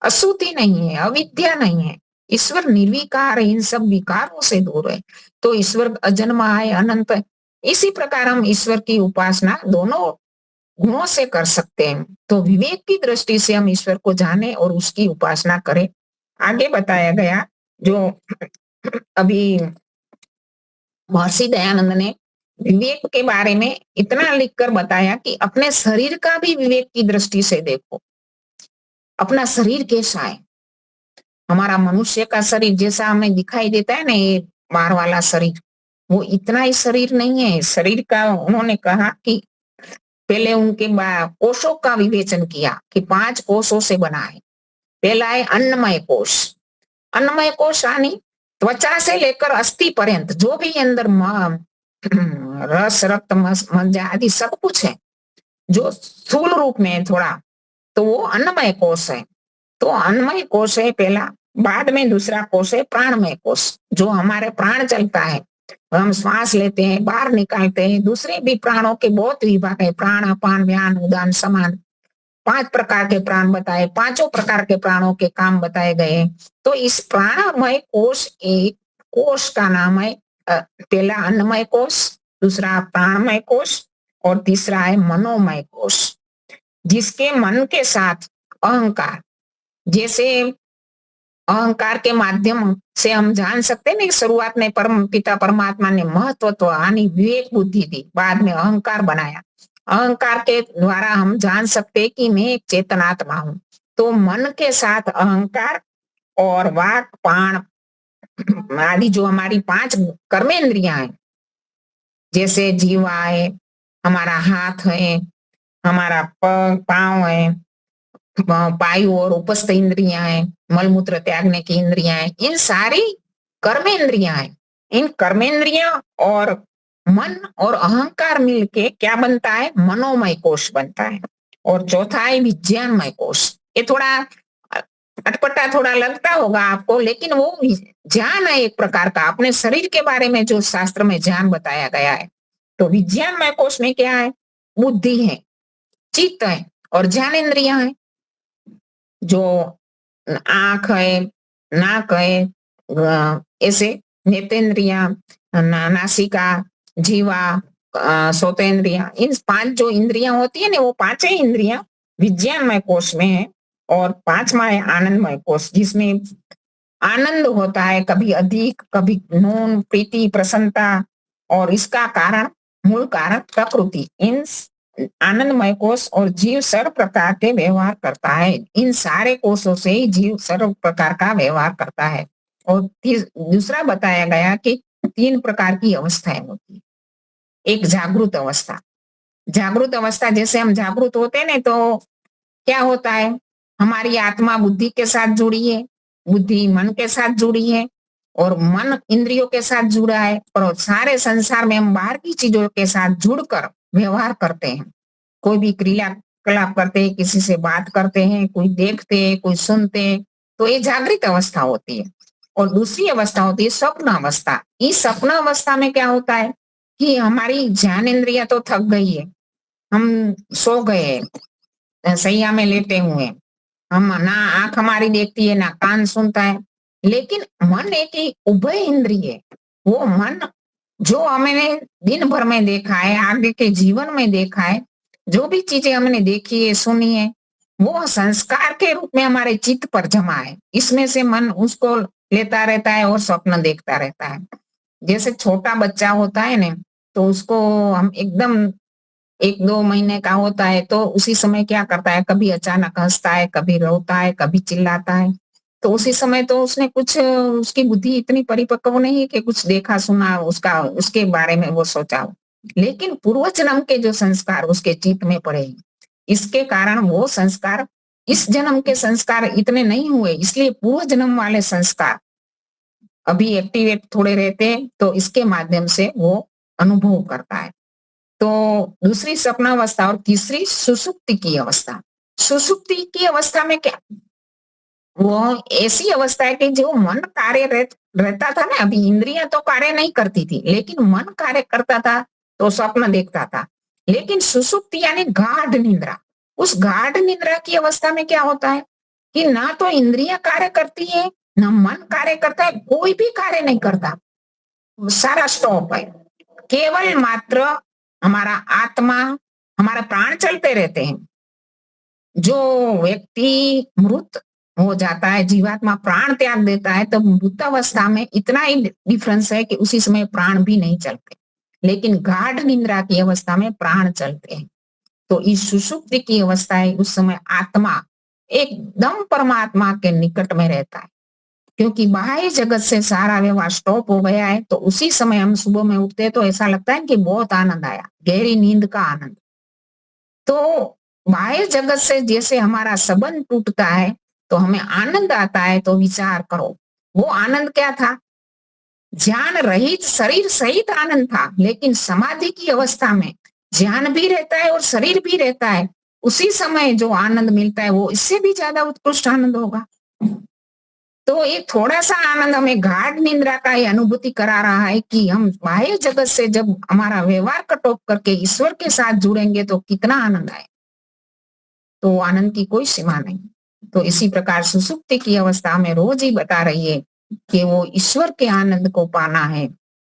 अशुद्धि नहीं है, अविद्या नहीं है। ईश्वर निर्विकार है, इन सब विकारों से दूर है। तो ईश्वर अजन्मा है, अनंत है। इसी प्रकार हम ईश्वर की उपासना दोनों गुणों से कर सकते हैं। तो विवेक की दृष्टि से हम ईश्वर को जाने और उसकी उपासना करें। आगे बताया गया, जो अभी महर्षि दयानंद ने विवेक के बारे में इतना लिखकर बताया कि अपने शरीर का भी विवेक की दृष्टि से देखो। अपना शरीर कैसा है, हमारा मनुष्य का शरीर जैसा हमें दिखाई देता है ना, ये बाहर वाला शरीर, वो इतना ही शरीर नहीं है। शरीर का उन्होंने कहा कि पहले उनके कोषों का विवेचन किया कि 5 कोषों से बना है। पहला है अन्नमय कोष। अन्नमय कोष यानी त्वचा से लेकर अस्थि पर्यंत जो भी अंदर रस, रक्त, मज्जा आदि सब कुछ है, जो स्थूल रूप में है थोड़ा, तो वो अन्नमय कोष है। तो अन्नमय कोष है पहला। बाद में दूसरा कोष है प्राणमय कोष, जो हमारे प्राण चलता है, हम श्वास लेते हैं, बाहर निकालते हैं। दूसरे भी प्राणों के बहुत विभाग है, प्राण, अपान, व्यान, उदान, समान, 5 प्रकार के प्राण बताए, 5 प्रकार के प्राणों के काम बताए गए हैं। तो इस प्राणमय कोष, एक कोष का नाम है पहला अन्नमय कोष, दूसरा प्राणमय कोष और तीसरा है मनोमय कोष, जिसके मन के साथ अहंकार, जैसे अहंकार के माध्यम से हम जान सकते हैं ना, शुरुआत में परम पिता परमात्मा ने महत्व यानी विवेक बुद्धि दी, बाद में अहंकार बनाया। अहंकार के द्वारा हम जान सकते हैं कि मैं एक चेतनात्मा हूं। तो मन के साथ अहंकार और वाक, प्राण आदि जो हमारी 5 कर्मेंद्रियां हैं, जैसे जीवा है, हमारा हाथ है, हमारा पांव है, वायु और उपस्थ इंद्रियां हैं, मलमूत्र त्यागने की इंद्रियां हैं, इन सारी कर्मेंद्रियां हैं। इन कर्मेंद्रियां और मन और अहंकार मिलके क्या बनता है, मनोमय कोष बनता है। और चौथा है विज्ञानमय कोष। ये थोड़ा अटपटा थोड़ा लगता होगा आपको, लेकिन वो ज्ञान है एक प्रकार का, अपने शरीर के बारे में जो शास्त्र में ज्ञान बताया गया है। तो विज्ञानमय कोष में क्या है, बुद्धि है, चित्त है और ज्ञानेन्द्रियां है, जो आंख है, नाक है, ऐसे नेत्रेंद्रिया, नासिका, जीवा, श्रोतेंद्रिया, इन 5 जो इंद्रियां होती है ना, वो 5 इंद्रियां विज्ञानमय कोष में है। और 5वां है आनंदमय कोष, जिसमें आनंद होता है, कभी अधिक कभी न्यून, प्रीति, प्रसन्नता, और इसका कारण, मूल कारण प्रकृति। इन आनंदमय कोष और जीव सर्व प्रकार के व्यवहार करता है। इन सारे कोषों से ही जीव सर्व प्रकार का व्यवहार करता है। और दूसरा बताया गया कि 3 प्रकार की अवस्थाएं होती है। एक जागृत अवस्था। जागृत अवस्था, जैसे हम जागृत होते हैं ना, तो क्या होता है, हमारी आत्मा बुद्धि के साथ जुड़ी है, बुद्धि मन के साथ जुड़ी है और मन इंद्रियों के साथ जुड़ा है। और सारे संसार में हम बाहर की चीजों के साथ जुड़कर व्यवहार करते हैं, कोई भी क्रियाकलाप करते हैं, किसी से बात करते हैं, कोई देखते हैं, कोई सुनते हैं, तो ये जागृत अवस्था होती है। और दूसरी अवस्था होती है स्वप्न अवस्था। इस स्वप्न अवस्था में क्या होता है कि हमारी ज्ञानेंद्रियां तो थक गई है, हम सो गए, सैया में लेटे हुए, हम ना आंख हमारी देखती है, ना कान सुनता है, लेकिन मन एक ही उभय इंद्रिय है। वो मन जो हमने दिन भर में देखा है, आगे के जीवन में देखा है, जो भी चीजें हमने देखी है, सुनी है, वो संस्कार के रूप में हमारे चित्त पर जमा है। इसमें से मन उसको लेता रहता है और स्वप्न देखता रहता है। जैसे छोटा बच्चा होता है ना, तो उसको हम एकदम 1-2 महीने का होता है, तो उसी समय क्या करता है, कभी अचानक हंसता है, कभी रोता है, कभी चिल्लाता है। तो उसी समय तो उसने कुछ, उसकी बुद्धि इतनी परिपक्व नहीं है कि कुछ देखा सुना उसका, उसके बारे में वो सोचा हो। लेकिन पूर्व जन्म के जो संस्कार उसके चित्त में पड़े हैं, इसके कारण वो संस्कार, इस जन्म के संस्कार इतने नहीं हुए, इसलिए पूर्व जन्म वाले संस्कार अभी एक्टिवेट थोड़े रहते हैं, तो इसके माध्यम से वो अनुभव करता है। तो दूसरी स्वप्नावस्था और तीसरी सुषुप्ति की अवस्था। सुषुप्ति की अवस्था में क्या, वो ऐसी अवस्था है कि जो मन कार्य रहता था ना, अभी इंद्रियां तो कार्य नहीं करती थी, लेकिन मन कार्य करता था, तो स्वप्न देखता था। लेकिन सुषुप्ति यानी गाढ़ निद्रा, उस गाढ़ निद्रा की अवस्था में क्या होता है कि ना तो इंद्रियां कार्य करती है, ना मन कार्य करता है, कोई भी कार्य नहीं करता, सारा स्टॉप है। केवल मात्र हमारा आत्मा, हमारा प्राण चलते रहते हैं। जो व्यक्ति मृत हो जाता है, जीवात्मा प्राण त्याग देता है, तो मृतावस्था में इतना ही डिफरेंस है कि उसी समय प्राण भी नहीं चलते, लेकिन गाढ़ निद्रा की अवस्था में प्राण चलते हैं। तो इस सुषुप्ति की अवस्था है, उस समय आत्मा एकदम परमात्मा के निकट में रहता है, क्योंकि बाह्य जगत से सारा व्यवहार स्टॉप हो गया है। तो उसी समय हम सुबह में उठते हैं तो ऐसा लगता है कि बहुत आनंद आया, गहरी नींद का आनंद। तो बाह्य जगत से जैसे हमारा संबंध टूटता है तो हमें आनंद आता है, तो विचार करो वो आनंद क्या था, ज्ञान रहित शरीर सहित आनंद था। लेकिन समाधि की अवस्था में ज्ञान भी रहता है और शरीर भी रहता है, उसी समय जो आनंद मिलता है वो इससे भी ज्यादा उत्कृष्ट आनंद होगा। तो ये थोड़ा सा आनंद हमें गाढ़ निद्रा का ये अनुभूति करा रहा है कि हम बाह्य जगत से जब हमारा व्यवहार कट ऑफ करके ईश्वर के साथ जुड़ेंगे तो कितना आनंद आए, तो आनंद की कोई सीमा नहीं। तो इसी प्रकार सुसुप्ति की अवस्था में रोज ही बता रही है कि वो ईश्वर के आनंद को पाना है,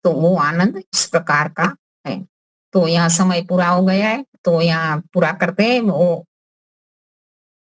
तो वो आनंद इस प्रकार का है। तो यहाँ समय पूरा हो गया है, तो यहाँ पूरा करते हैं। वो